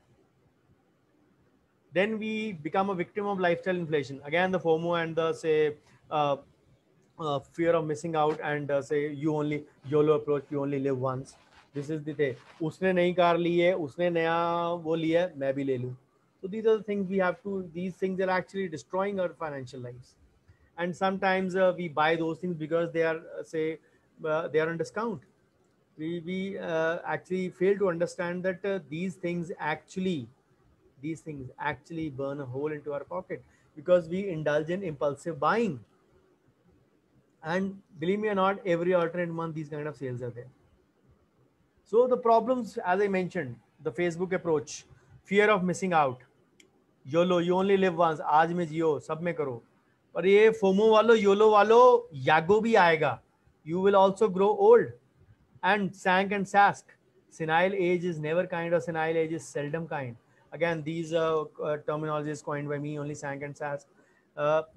Then we become a victim of lifestyle inflation. Again, the FOMO and the fear of missing out, and say you only YOLO approach, you only live once. This is the thing. उसने नई car ली है, उसने नया वो लिया है, मैं भी ले लूं. So these are the things we have to. These things are actually destroying our financial lives. And sometimes we buy those things because they are they are on discount. We actually fail to understand that these things actually burn a hole into our pocket because we indulge in impulsive buying. And believe me or not, every alternate month these kind of sales are there. So the problems, as I mentioned, the Facebook approach, fear of missing out, YOLO, you only live once, आज में जियो, सब में करो. और ये FOMO वालो, YOLO वालो, यागो भी आएगा. You will also grow old. And sank and sask. Senile age is never kind, or senile age is seldom kind. Again, these terminologies coined by me, only sank and sask.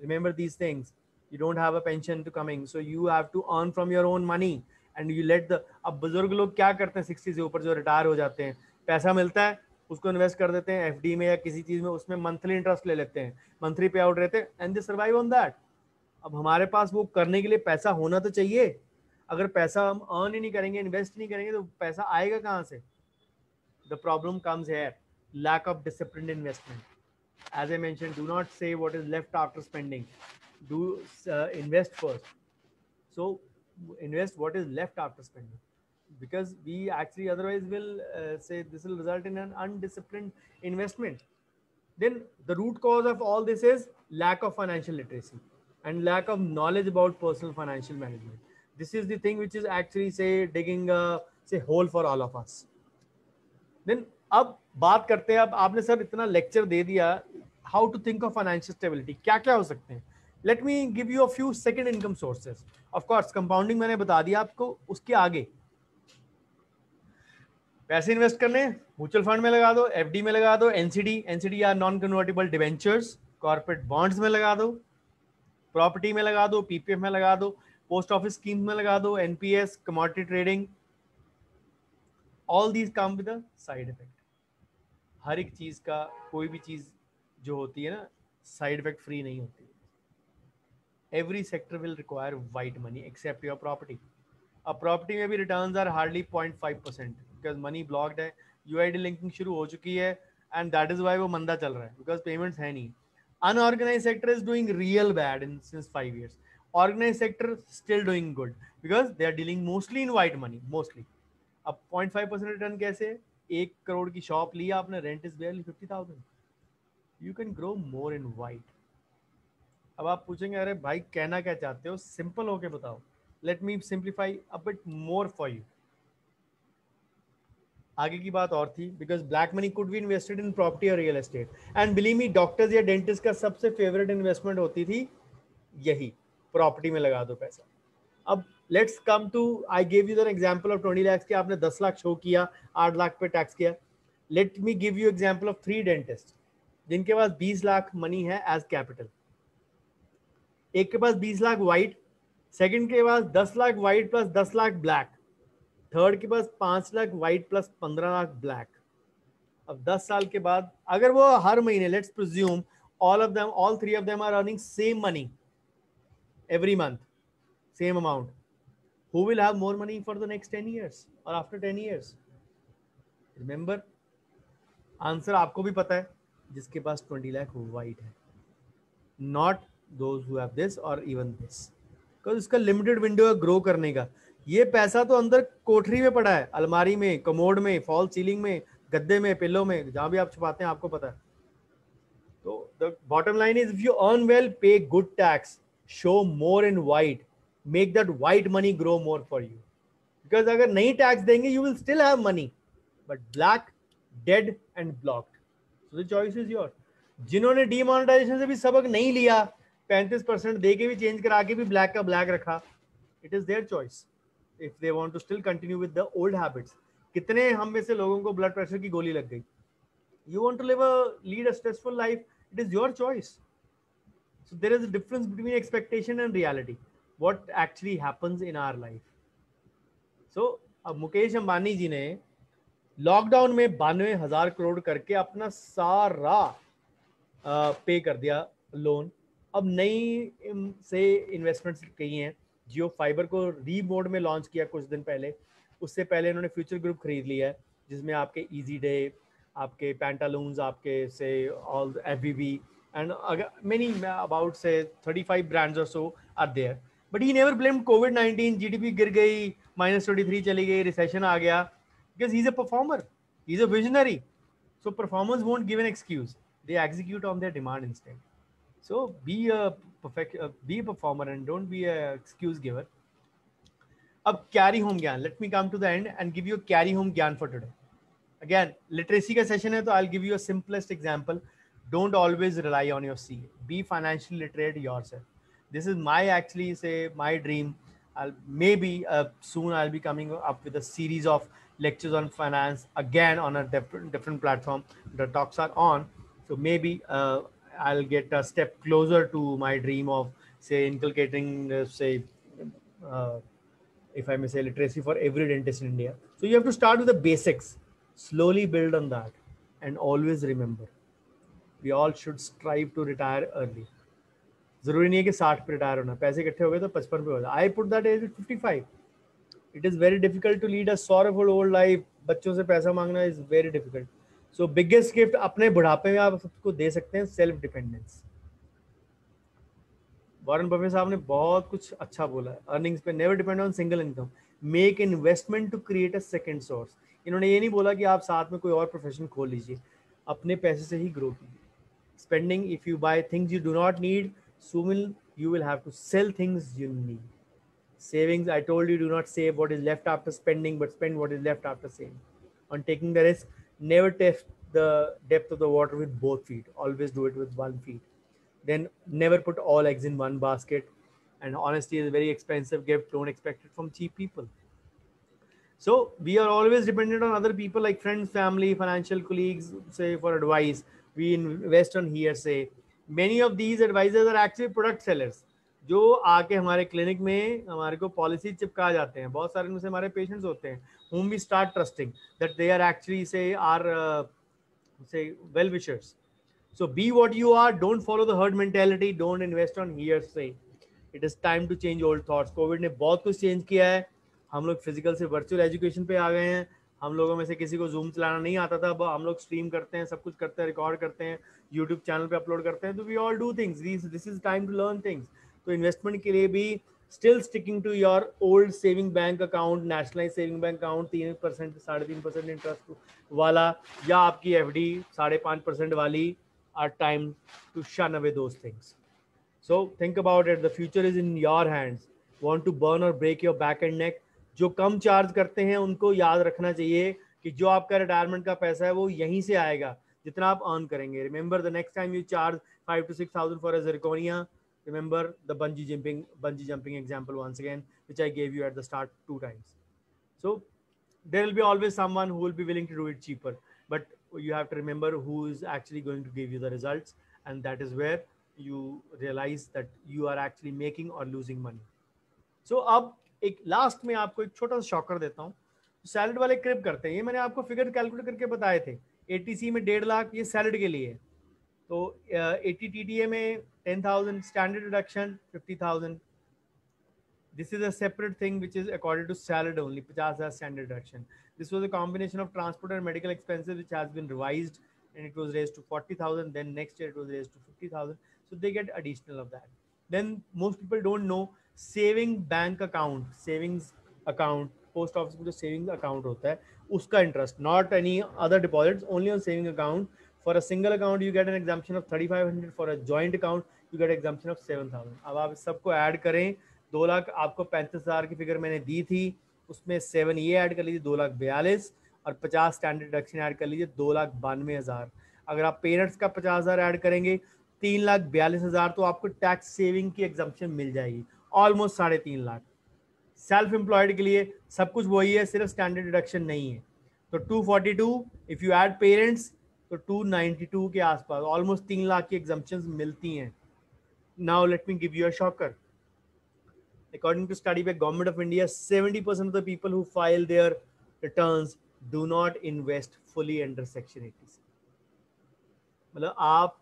Remember these things. You don't have a pension to coming, so you have to earn from your own money. And you let the. अब बुजुर्ग लोग क्या करते हैं 60 से ऊपर जो retire हो जाते हैं, पैसा मिलता है, उसको इन्वेस्ट कर देते हैं एफडी में या किसी चीज में, उसमें मंथली इंटरेस्ट ले लेते हैं, मंथली पे आउट रहते हैं, and they survive on that. अब हमारे पास वो करने के लिए पैसा होना तो चाहिए. अगर पैसा हम अर्न ही नहीं करेंगे, इन्वेस्ट नहीं करेंगे, तो पैसा आएगा कहाँ से? The problem comes here, lack of disciplined investment. As I mentioned, do not say what is left after spending. Do invest first. So invest what is left after spending, because we actually otherwise will say this will result in an undisciplined investment. Then the root cause of all this is lack of financial literacy and lack of knowledge about personal financial management. This is the thing which is actually say digging a hole for all of us. Then अब बात करते हैं, अब आपने sir इतना lecture दे दिया, how to think of financial stability, क्या क्या हो सकते हैं. Let me give you a few second income sources. Of course compounding मैंने बता दिया आपको, उसके आगे पैसे इन्वेस्ट करने, म्यूचुअल फंड में लगा दो, एफडी में लगा दो, एनसीडी या non convertible debentures, corporate bonds में लगा दो, प्रॉपर्टी में लगा दो, पीपीएफ में लगा दो, पोस्ट ऑफिस स्कीम में लगा दो, NPS, commodity trading. All these come with a side effect. हर एक चीज का, कोई भी चीज जो होती है ना, साइड इफेक्ट फ्री नहीं होती. Every sector will require white money except your property. अब प्रॉपर्टी में भी returns are hardly 0.5% because money blocked है, यूआईडी लिंकिंग शुरू हो चुकी है, एंड दैट इज व्हाई वो मंदा चल रहा है, बिकॉज पेमेंट्स है नहीं. Unorganized sector is doing real bad since 5 years. Organized sector still doing good because they are dealing mostly in white money, mostly. अब 0.5% रिटर्न कैसे? 1 करोड़ की शॉप ली आपने, rent is barely 50,000. You can grow more in white. अब आप पूछेंगे अरे भाई कहना क्या चाहते हो, सिंपल होके बताओ. Let me simplify a bit more for you. आगे की बात और थी, because black money could be invested in property और real estate. And believe me, doctors या डेंटिस्ट का सबसे फेवरेट इन्वेस्टमेंट होती थी यही, प्रॉपर्टी में लगा दो पैसा. अब let's come to, I give you the example of 20 lakh के आपने 10 लाख शो किया, 8 लाख पे टैक्स किया. Late me give you example of 3 dentist जिनके पास 20 लाख मनी है एज कैपिटल. एक के पास 20 लाख वाइट, सेकंड के पास 10 lakh white plus 10 lakh black, third के पास 5 lakh white plus 15 lakh black. अब 10 साल के बाद अगर वो हर महीने, let's presume all three of them are earning same money every month, same amount, who will have more money for the next 10 years or after 10 years? Remember, answer आपको भी पता है, जिसके पास 20 लाख वाइट है, not those who have this और even this, because इसका limited window है grow करने का। ये पैसा तो अंदर कोठरी में पड़ा है, अलमारी में, कमोड में, फॉल सीलिंग में, गद्दे में, पिल्लो में, जहां भी आप छुपाते हैं आपको पता है। तो the bottom line is, if you earn well, pay good tax, show more in white, make that white money grow more for you. Because अगर नहीं टैक्स देंगे, you will still have money, but black, dead and blocked. So the choice is your. जिन्होंने demonetisation से भी सबक नहीं लिया, 35% दे के भी, चेंज करा के भी ब्लैक का ब्लैक रखा, it is their choice if they want to still continue with the old habits. कितने हम में से लोगों को ब्लड प्रेशर की गोली लग गई? You want to lead a stressful life, it is your choice. So there is a difference between expectation and reality, what actually happens in our life. So अब मुकेश अंबानी जी ने लॉकडाउन में 92,000 करोड़ करके अपना सारा पे कर दिया लोन। अब नई से इन्वेस्टमेंट्स की हैं, जियो फाइबर को री मोड में लॉन्च किया कुछ दिन पहले, उससे पहले इन्होंने फ्यूचर ग्रुप खरीद लिया है, जिसमें आपके इजी डे, आपके पैंटालून्स, आपके से all FBB and many about say 35 brands और so are there. But he never blamed COVID, GDP गिर गई, -23 चली गई, रिसेशन आ गया, because he is a performer, he is a visionary. So performers won't give an excuse, they execute on their demand instead. So be a performer and don't be a excuse giver. अब carry home ज्ञान, let me come to the end and give you a carry home ज्ञान for today. Again, literacy का session है, तो I'll give you a simplest example. Don't always rely on your CA. Be financially literate yourself. This is my dream. Maybe soon I'll be coming up with a series of lectures on finance, again on a different platform. The talks are on. So maybe I'll get a step closer to my dream of, say, inculcating, uh, if I may say, literacy for every dentist in India. So you have to start with the basics, slowly build on that, and always remember, we all should strive to retire early. जरूरी नहीं है कि 60 पे retire होना, पैसे इकट्ठे हो गए तो 55 पे हो जाए। I put that age at 55. It is very difficult to lead a sorrowful old life. बच्चों से पैसा मांगना is very difficult. So biggest gift अपने बुढ़ापे में आप सबको दे सकते हैं, सेल्फ डिपेंडेंस। वॉरेन बफेट साहब ने बहुत कुछ अच्छा बोला है, अर्निंग्स पे never depend on single income, make investment to create a second source. इन्होंने ये नहीं बोला कि आप साथ में कोई और प्रोफेशन खोल लीजिए, अपने पैसे से ही ग्रो कीजिए। Spending, if you buy things you do not need, soon you will have to sell things you need. Savings, I told you, do not save what is left after spending, but spend what is left after saving. On taking the risk, never test the depth of the water with both feet, always do it with one feet. Then never put all eggs in one basket. And honesty is a very expensive gift, don't expect it from cheap people. So we are always dependent on other people like friends, family, financial colleagues, say, for advice. We invest on hearsay. Many of these advisors are actually product sellers, जो आके हमारे clinic में हमारे को policy चिपका जाते हैं। बहुत सारे में से हमारे पेशेंट्स होते हैं whom we start trusting that they are actually, say, our well wishers. So be what you are, don't follow the herd mentality, don't invest on hearsay. It is time to change old thoughts. Covid ने बहुत कुछ change किया है। हम लोग physical से virtual education पे आ गए हैं। हम लोगों में से किसी को जूम चलाना नहीं आता था, अब हम लोग स्ट्रीम करते हैं, सब कुछ करते हैं, रिकॉर्ड करते हैं, यूट्यूब चैनल पे अपलोड करते हैं। तो we all do things, this is time to learn things. तो इन्वेस्टमेंट के लिए भी still sticking to your old saving bank account, nationalise saving bank account 3%, 3.5% interest वाला, या आपकी एफडी 5.5% वाली, are time to shun away those things. So think about it. The future is in your hands. Want to burn or break your back and neck? जो कम charge करते हैं उनको याद रखना चाहिए कि जो आपका रिटायरमेंट का पैसा है वो यहीं से आएगा, जितना आप अर्न करेंगे. Remember the next time you charge 5 to 6,000 for a zirconia, remember the bungee jumping example once again, which I gave you at the start 2 times. So there will be always someone who will be willing to do it cheaper, but you have to remember who is actually going to give you the results, and that is where you realize that you are actually making or losing money. सो अब एक last में आपको एक छोटा सा shocker देता हूँ। Salad वाले क्रिप करते हैं, ये मैंने आपको फिगर कैलकुलेट करके बताए थे। एटीसी में 1.5 लाख, ये सैलड के लिए है। तो 80 टीडीए में 10,000, standard deduction 50,000। This is a separate thing which is according to salad only, 50,000 standard deduction. This was a combination of transport and medical expenses which has been revised, and it was raised to 40,000. Then next year it was raised to 50,000. So they get additional of that. Then most people don't know saving bank account, savings account, post office में जो savings account होता है उसका interest, not any other deposits, only on saving account. For a single account you get an exemption of 3,500. For a joint account you get exemption of 7,000. अब आप सबको add करें, 2 लाख आपको 35,000 की फिगर मैंने दी थी, उसमें 7 ये ऐड कर लीजिए 2,42,000, और 50 स्टैंडर्ड डिडक्शन ऐड कर लीजिए 2,92,000। अगर आप पेरेंट्स का 50,000 ऐड करेंगे 3,42,000, तो आपको टैक्स सेविंग की एग्जम्पशन मिल जाएगी, ऑलमोस्ट 3.5 लाख। सेल्फ एम्प्लॉयड के लिए सब कुछ वही है, सिर्फ स्टैंडर्ड डिडक्शन नहीं है। तो 242 इफ यू ऐड पेरेंट्स तो 292 के आसपास, ऑलमोस्ट 3 लाख की एग्जम्पशन मिलती हैं। Now let me give you a shocker. According to study by Government of India, 70% of the people who file their returns do not invest fully under Section 80C. मतलब आप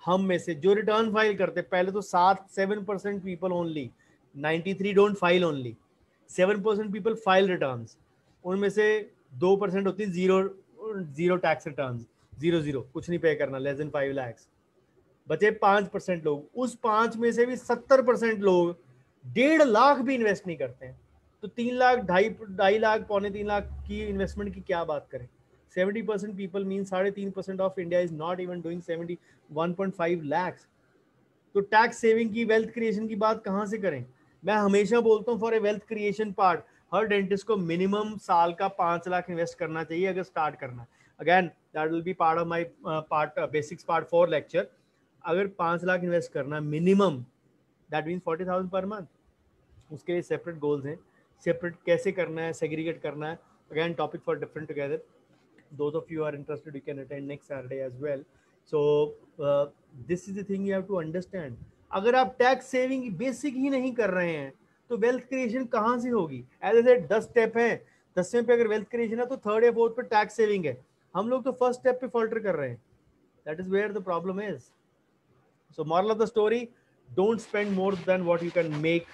हम में से जो रिटर्न फाइल करते पहले तो 7% people only, 93 don't file only, 7% people file returns, उनमें से 2% होती है जीरो टैक्स रिटर्न्स, जीरो कुछ नहीं पे करना, लेस देन 5 लाख। बचे 5% लोग, उस 5 में से भी 70% लोग 1.5 लाख भी इन्वेस्ट नहीं करते हैं। तो 3 लाख, ढाई लाख, 2.25 लाख की इन्वेस्टमेंट की क्या बात करें। 70% people mean 3.5% of India is not even doing 1.5 lakh. तो टैक्स सेविंग की, वेल्थ क्रिएशन की बात कहां से करें। मैं हमेशा बोलता हूं for a wealth creation part, her dentist को मिनिमम साल का 5 लाख इन्वेस्ट करना चाहिए अगर स्टार्ट करना है। Again that will be part of my basics part 4 lecture. अगर 5 लाख इन्वेस्ट करना minimum, that means 40,000 per month. उसके लिए सेपरेट गोल्स हैं, सेपरेट कैसे करना है, सेग्रीगेट करना है, again topic for different together. those of you are interested, you can attend next Saturday as well. So this is the thing you have to understand. अगर आप टैक्स सेविंग बेसिक ही नहीं कर रहे हैं तो वेल्थ क्रिएशन कहां से होगी। एज ए सेड 10 स्टेप हैं, 10वें पे अगर वेल्थ क्रिएशन है तो 3rd या 4th पे टैक्स सेविंग है। हम लोग तो फर्स्ट स्टेप पे फॉल्टर कर रहे हैं। That is where the problem is. So moral of the story, don't spend more than what you can make.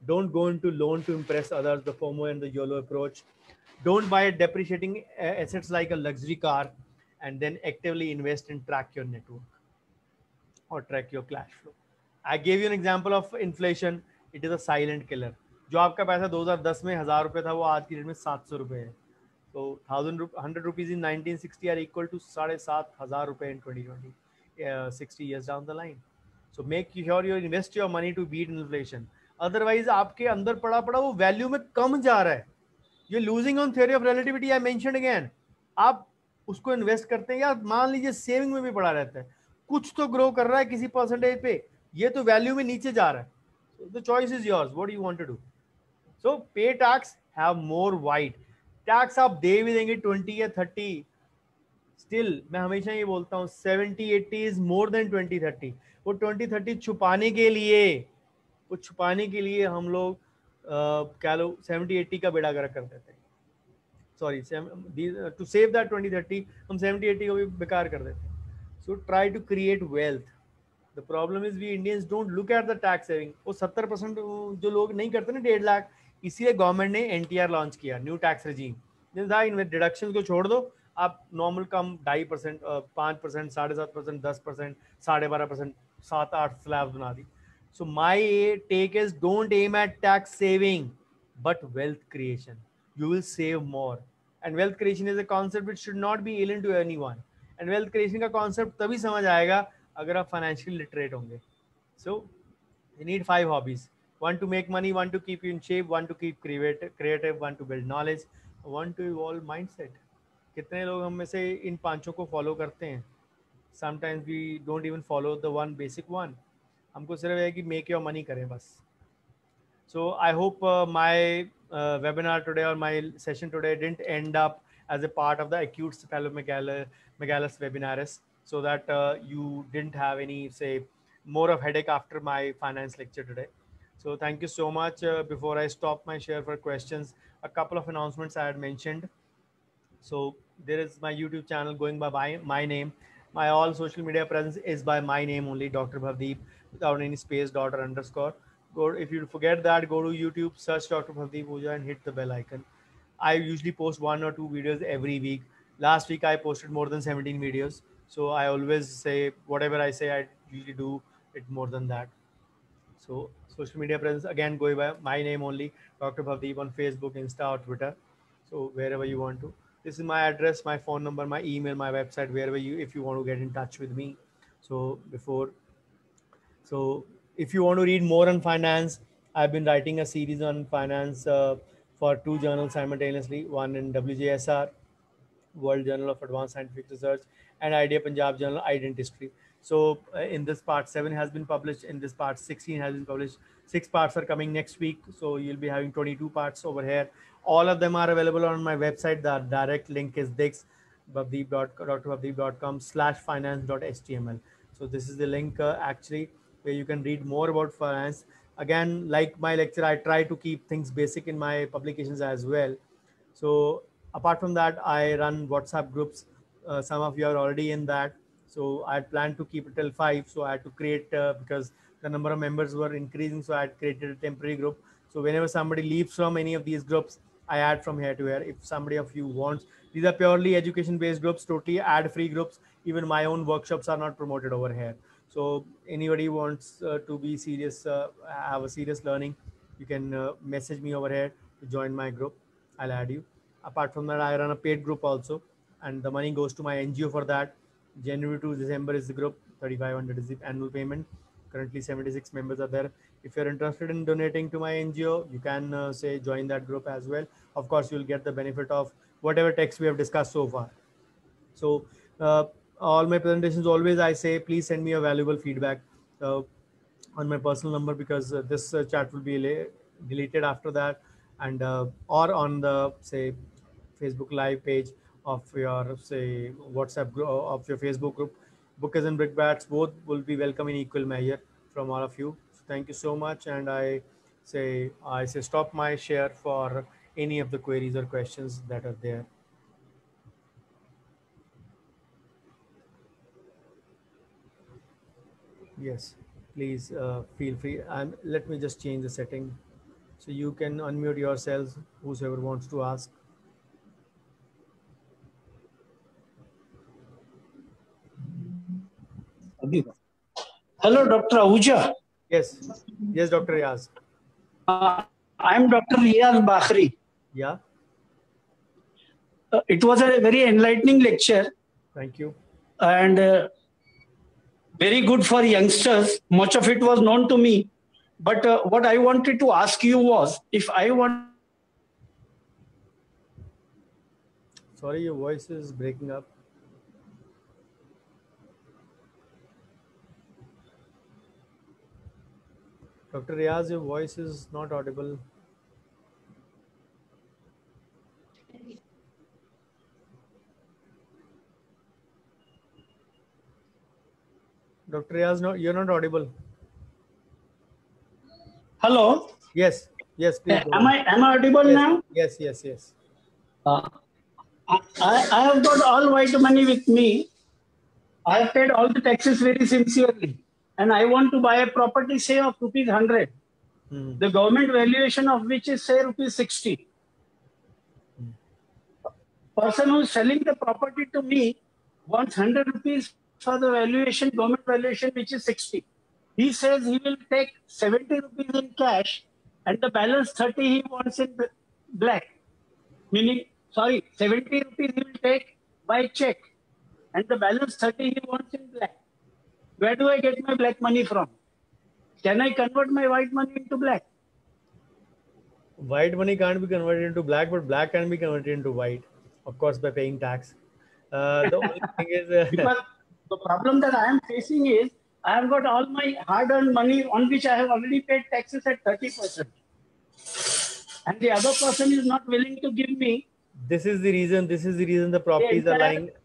Don't go into loan to impress others, the FOMO and the YOLO approach. Don't buy depreciating assets like a luxury car and then actively invest and track your network or track your cash flow. I gave you an example of inflation. It is a silent killer. जो आपका पैसा 2010 में 1,000 रुपए था वो आज की date में 700 रुपए है। तो 100 rupees in 1960 are equal to 7,500 रुपए in 2020, 60 years down the line. So make sure you invest your money to beat inflation. Otherwise आपके अंदर पड़ा वो वैल्यू में कम जा रहा है। ये losing on theory of relativity I mentioned again. आप उसको इन्वेस्ट करते हैं या मान लीजिए सेविंग में भी पड़ा रहता है, कुछ तो ग्रो कर रहा है किसी परसेंटेज पे, ये तो वैल्यू में नीचे जा रहा है। The choice is yours, what you want to do. So pay tax, have more white tax. आप दे भी देंगे 20 या 30, स्टिल मैं हमेशा ये बोलता हूँ 70-80 इज मोर देन 20-30। वो 20-30 छुपाने के लिए हम लोग क्या लो 70-80 का बेड़ा गर्क कर देते हैं। सॉरी, टू सेव दैट 20-30 हम 70-80 को भी बेकार कर देते हैं। So try to create wealth. The problem is we Indians don't look at the tax saving. वो 70% जो लोग नहीं करते ना 1.5 लाख, इसीलिए गवर्नमेंट ने NTR लॉन्च किया, न्यू टैक्स रेजीम। डिडक्शन को छोड़ दो, आप नॉर्मल कम 2.5%, 5%, 7.5%, 10%, 12.5%, 7-8 स्लैब बना दी। So my take is don't aim at tax saving, but wealth creation. You will save more. And wealth creation is a concept which should not be alien to anyone. And wealth creation का concept तभी समझ आएगा अगर आप financially literate होंगे. So you need 5 hobbies. 1 to make money, 1 to keep you in shape, 1 to keep creative, 1 to build knowledge, 1 to evolve mindset. कितने लोग हम में से इन पांचों को follow करते हैं? Sometimes we don't even follow the one basic one. हमको सिर्फ है कि मेक योर मनी करें बस। So I hope my webinar today or my session today didn't end up as a part of the acute splenomegalis webinaris, so that you didn't have any say more of headache after my finance lecture today. So thank you so much. Before I stop my share for questions, a couple of announcements I had mentioned. So there is my YouTube channel going by my name. My all social media presence is by my name only, Dr. Bhavdeep, without any space, dot or underscore. Go if you forget that, go to YouTube, search Dr. Bhavdeep Puja and hit the bell icon. I usually post 1 or 2 videos every week. Last week I posted more than 17 videos. So I always say whatever I say, I usually do it more than that. So social media presence again going by my name only, Dr. Bhavdeep on Facebook, Insta, or Twitter. So wherever you want to. This is my address, my phone number, my email, my website, wherever you if you want to get in touch with me. So before so if you want to read more on finance, I've been writing a series on finance for 2 journals simultaneously, one in WJSR, World Journal of Advanced Scientific Research, and Idea Punjab Journal Identity. So in this part 7 has been published. In this part 16 has been published. 6 parts are coming next week. So you'll be having 22 parts over here. All of them are available on my website. The direct link is this bhavdeep.com/finance.html. So this is the link actually where you can read more about finance. Again, like my lecture, I try to keep things basic in my publications as well. So apart from that, I run WhatsApp groups. Some of you are already in that. So I had planned to keep it till 5. So I had to create because the number of members were increasing. So I had created a temporary group. So whenever somebody leaves from any of these groups, I add from here to here. If somebody of you wants, these are purely education-based groups, totally ad-free groups. Even my own workshops are not promoted over here. So anybody wants to be serious, have a serious learning, you can message me over here to join my group. I'll add you. Apart from that, I run a paid group also, and the money goes to my NGO for that. January to December is the group, 3,500 is the annual payment. Currently, 76 members are there. If you're interested in donating to my NGO, you can say join that group as well. Of course, you'll get the benefit of whatever text we have discussed so far. So all my presentations always I say please send me a valuable feedback on my personal number because this chat will be deleted after that, and or on the say Facebook live page of your say WhatsApp group of your Facebook group. Bookers and brickbats both will be welcome in equal measure from all of you. So thank you so much, and I say stop my share for any of the queries or questions that are there. Yes, please feel free. And let me just change the setting. So you can unmute yourselves, whoever wants to ask. Hello, Dr. Ahuja. Yes, yes, Dr. Yaz. I'm Dr. Riyaz Bakhri. Yeah, It was a very enlightening lecture thank you. and very good for youngsters. Much of it was known to me. But what I wanted to ask you was, if I want... Sorry, your voice is breaking up. Dr. Riaz, your voice is not audible. Dr. Riaz, no, you're not audible. Hello? Yes, yes, please. Go Am on. I audible Yes, now? yes, yes, yes. I have got all white money with me. I have paid all the taxes very sincerely. And I want to buy a property, say, of rupees 100. The government valuation of which is, say, rupees 60. Person who is selling the property to me wants 100 rupees for the valuation, government valuation, which is 60. He says he will take 70 rupees in cash and the balance 30 he wants in black. Meaning, sorry, 70 rupees he will take by check and the balance 30 he wants in black. Where do I get my black money from? Can I convert my white money into black? White money can't be converted into black, but black can be converted into white, of course, by paying tax. The only thing is because the problem that I am facing is I have got all my hard-earned money on which I have already paid taxes at 30%. And the other person is not willing to give me This is the reason the properties are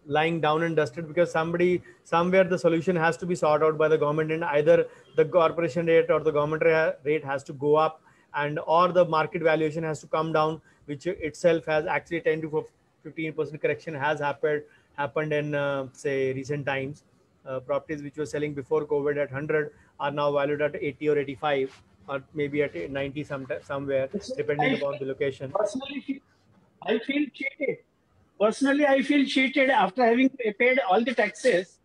lying down and dusted, because somewhere the solution has to be sought out by the government, and either the corporation rate or the government rate has to go up, and or the market valuation has to come down, which itself has actually 10 to 15% correction has happened in say recent times. Properties which were selling before COVID at 100 are now valued at 80 or 85, or maybe at 90 somewhere, depending upon the location. I feel cheated. Personally, I feel cheated after having paid all the taxes,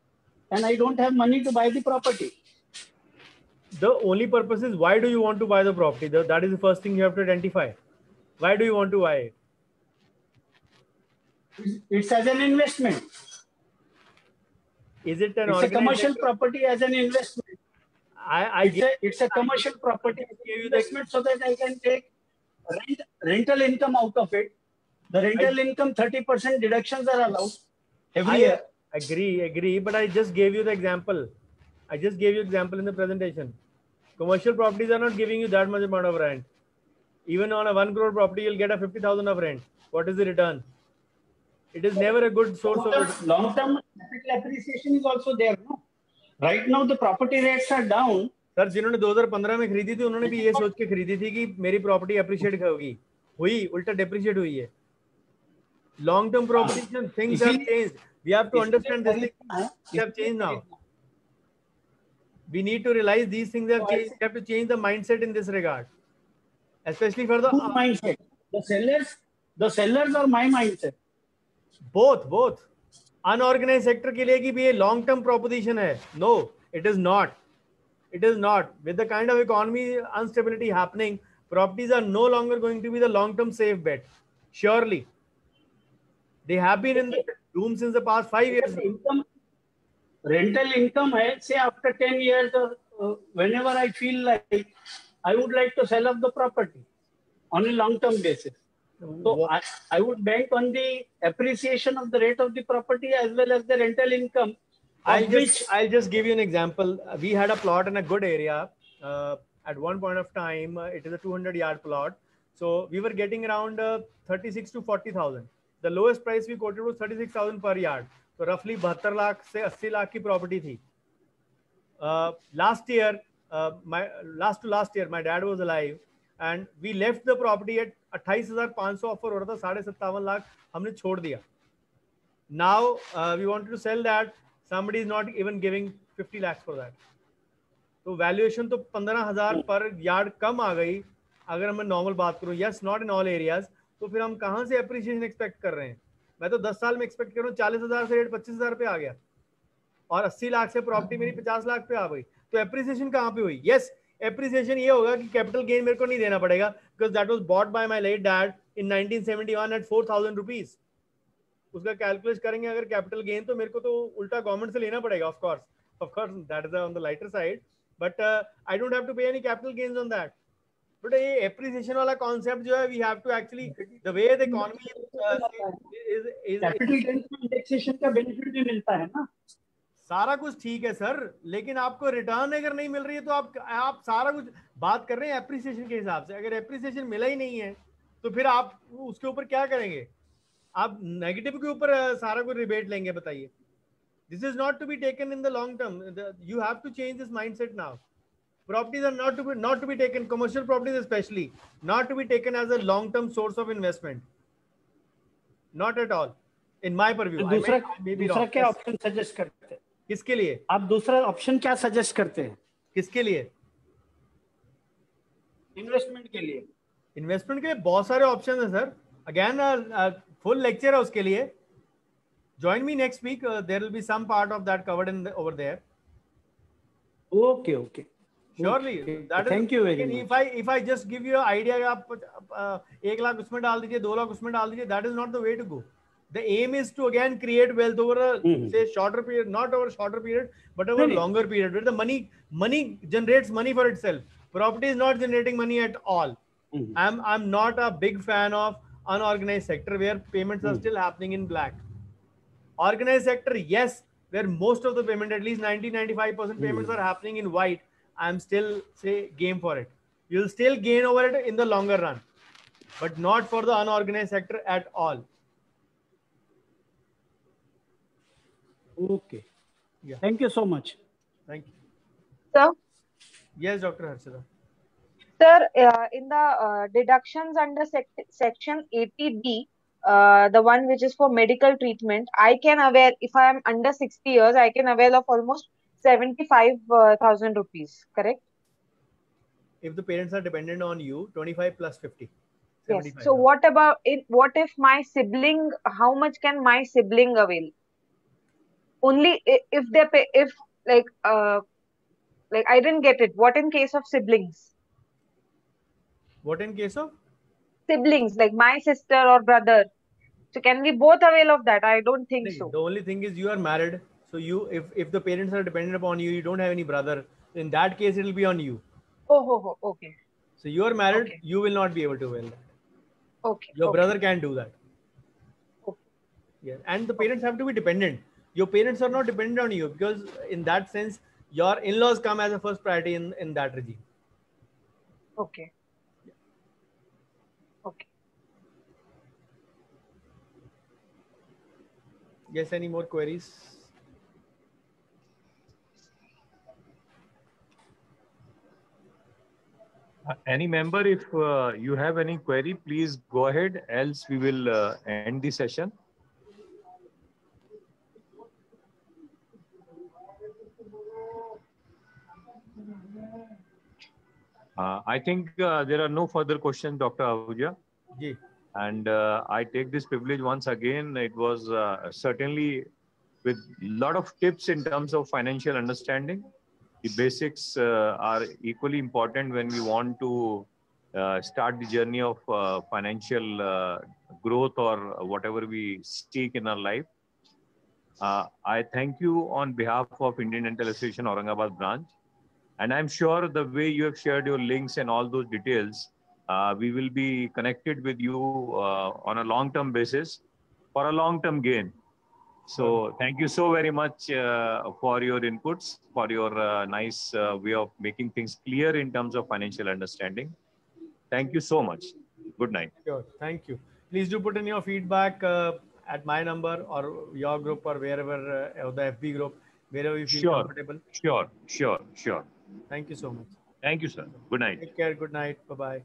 and I don't have money to buy the property. The only purpose is, why do you want to buy the property? That is the first thing you have to identify. Why do you want to buy it? It's as an investment. Is it an? It's a commercial property as an investment. It's a commercial property as an investment, so that I can take rental income out of it. The rental income, 30% deductions are allowed every year. Agree. But I just gave you the example. I just gave you example in the presentation. Commercial properties are not giving you that much amount of rent. Even on a 1 crore property, you'll get a 50,000 of rent. What is the return? It is never a good source of long-term capital appreciation is also there. No? Right now, the property rates are down. Sir जिन्होंने 2015 में खरीदी थी, उन्होंने भी ये सोच के खरीदी थी कि मेरी प्रॉपर्टी अप्रिशिएट होगी, हुई उल्टा डेप्रिशिएट हुई है. Long term proposition, things have changed. We have to understand this. Things have changed now. We need to realize these things have changed. We have to change the mindset in this regard, especially for the mindset. The sellers are my mindset. Both. Unorganized sector के लिए भी ये long term proposition है. No, it is not. It is not. With the kind of economy instability happening, properties are no longer going to be the long term safe bet. Surely. They have been in the room since the past 5 years. Rental income, say after 10 years, whenever I feel like I would like to sell off the property on a long-term basis. So I would bank on the appreciation of the rate of the property as well as the rental income. I'll just give you an example. We had a plot in a good area. At one point of time, it is a 200-yard plot. So we were getting around 36 to 40,000. The lowest price we quoted was 36,000 per yard. So roughly 72 lakh से 80 lakh की property थी. Last year, last year, my dad was alive, and we left the property at 28,500 offer हो रहा था, 57.5 lakh हमने छोड़ दिया. Now we wanted to sell that. Somebody is not even giving 50 lakhs for that. तो valuation तो 15,000 per yard कम आ गई. अगर मैं normal बात करूँ, yes, not in all areas. तो फिर हम कहां से एप्रिसिएशन एक्सपेक्ट कर रहे हैं? मैं तो 10 साल में एक्सपेक्ट कर रहा हूँ 40,000 से रेट 25,000 पे आ गया, और 80 लाख से प्रॉपर्टी मेरी 50 लाख पे आ गई. तो एप्रिसिएशन कहां पे हुई? यस, एप्रिसिएशन ये होगा कि कैपिटल गेन मेरे को नहीं देना पड़ेगा, because that was bought by my late dad in 1971 at 4,000 rupees. उसका कैलकुलेट करेंगे अगर कैपिटल गेन, तो मेरे को तो उल्टा गवर्नमेंट से लेना पड़ेगा. Of course that is on the lighter side, but I don't have to pay any capital gains on that. But ये appreciation वाला concept जो है, we have to actually, the way the economy is capital gains में indexation का benefit भी मिलता है ना. सारा कुछ ठीक है सर, लेकिन आपको रिटर्न अगर नहीं मिल रही है तो आप सारा कुछ बात कर रहे हैं एप्रिसिएशन के हिसाब से. अगर एप्रिसिएशन मिला ही नहीं है तो फिर आप उसके ऊपर क्या करेंगे? आप नेगेटिव के ऊपर सारा कुछ रिबेट लेंगे? बताइए. This is not to be taken in the long term. You have to change this mindset now. Properties are not to be taken, commercial properties especially, not to be taken as a long-term source of investment. Not at all, in my purview. दूसरा क्या option suggest करते हैं? किसके लिए? आप दूसरा option क्या suggest करते हैं? किसके लिए? इन्वेस्टमेंट के लिए. इन्वेस्टमेंट के लिए बहुत सारे ऑप्शन हैं सर. अगेन फुल लेक्चर है उसके लिए. Join me next week. There will be some part of that covered over there. Okay. Surely. Thank you very much. If I just give you an idea, आप 1 लाख उसमें डाल दीजिए, 2 लाख उसमें डाल दीजिए, that is not the way to go. The aim is to again create wealth over a say shorter period, not over a shorter period, but over a longer period, where the money generates money for itself. Property is not generating money at all. I'm not a big fan of unorganized sector where payments are still happening in black. Organized sector, yes, where most of the payment, at least 90-95% payments are happening in white. I'm still game for it. You'll still gain over it in the longer run, but not for the unorganized sector at all. Okay. Yeah. Thank you so much. Thank you. Sir, Yes, Dr. Harshada. sir, in the deductions under section 80D, the one which is for medical treatment, I can avail, if I am under 60 years, I can avail of almost 75,000 rupees, correct? If the parents are dependent on you, 25 plus 50, Yes. 75. So what about what if my sibling, how much can my sibling avail? Only if they pay, if like I didn't get it. What in case of siblings? What in case of? Siblings, like my sister or brother. So can we both avail of that? I don't think The so. only thing is you are married. So you, if the parents are dependent upon you, you don't have any brother. In that case, it will be on you. Oh, okay. So you are married, Okay. you will not be able to avail that. Okay. Your okay. brother can do that. Okay. Yeah. And the parents have to be dependent. Your parents are not dependent on you, because in that sense, your in-laws come as a first priority in that regime. Okay. Okay. Yes, any more queries? Any member, if you have any query, please go ahead. Else, we will end the session. I think there are no further questions, Dr. Ahuja. Ji. And I take this privilege once again. It was certainly with a lot of tips in terms of financial understanding. The basics are equally important when we want to start the journey of financial growth or whatever we seek in our life. I thank you on behalf of Indian Dental Association Aurangabad branch. And I'm sure the way you have shared your links and all those details, we will be connected with you on a long-term basis for a long-term gain. So thank you so very much for your inputs, for your nice way of making things clear in terms of financial understanding. Thank you so much. Good night. Sure. Thank you. Please do put in your feedback at my number or your group or wherever, or the FB group, wherever you feel comfortable. Sure. Thank you so much. Thank you, sir. Good night. Take care. Good night. Bye-bye.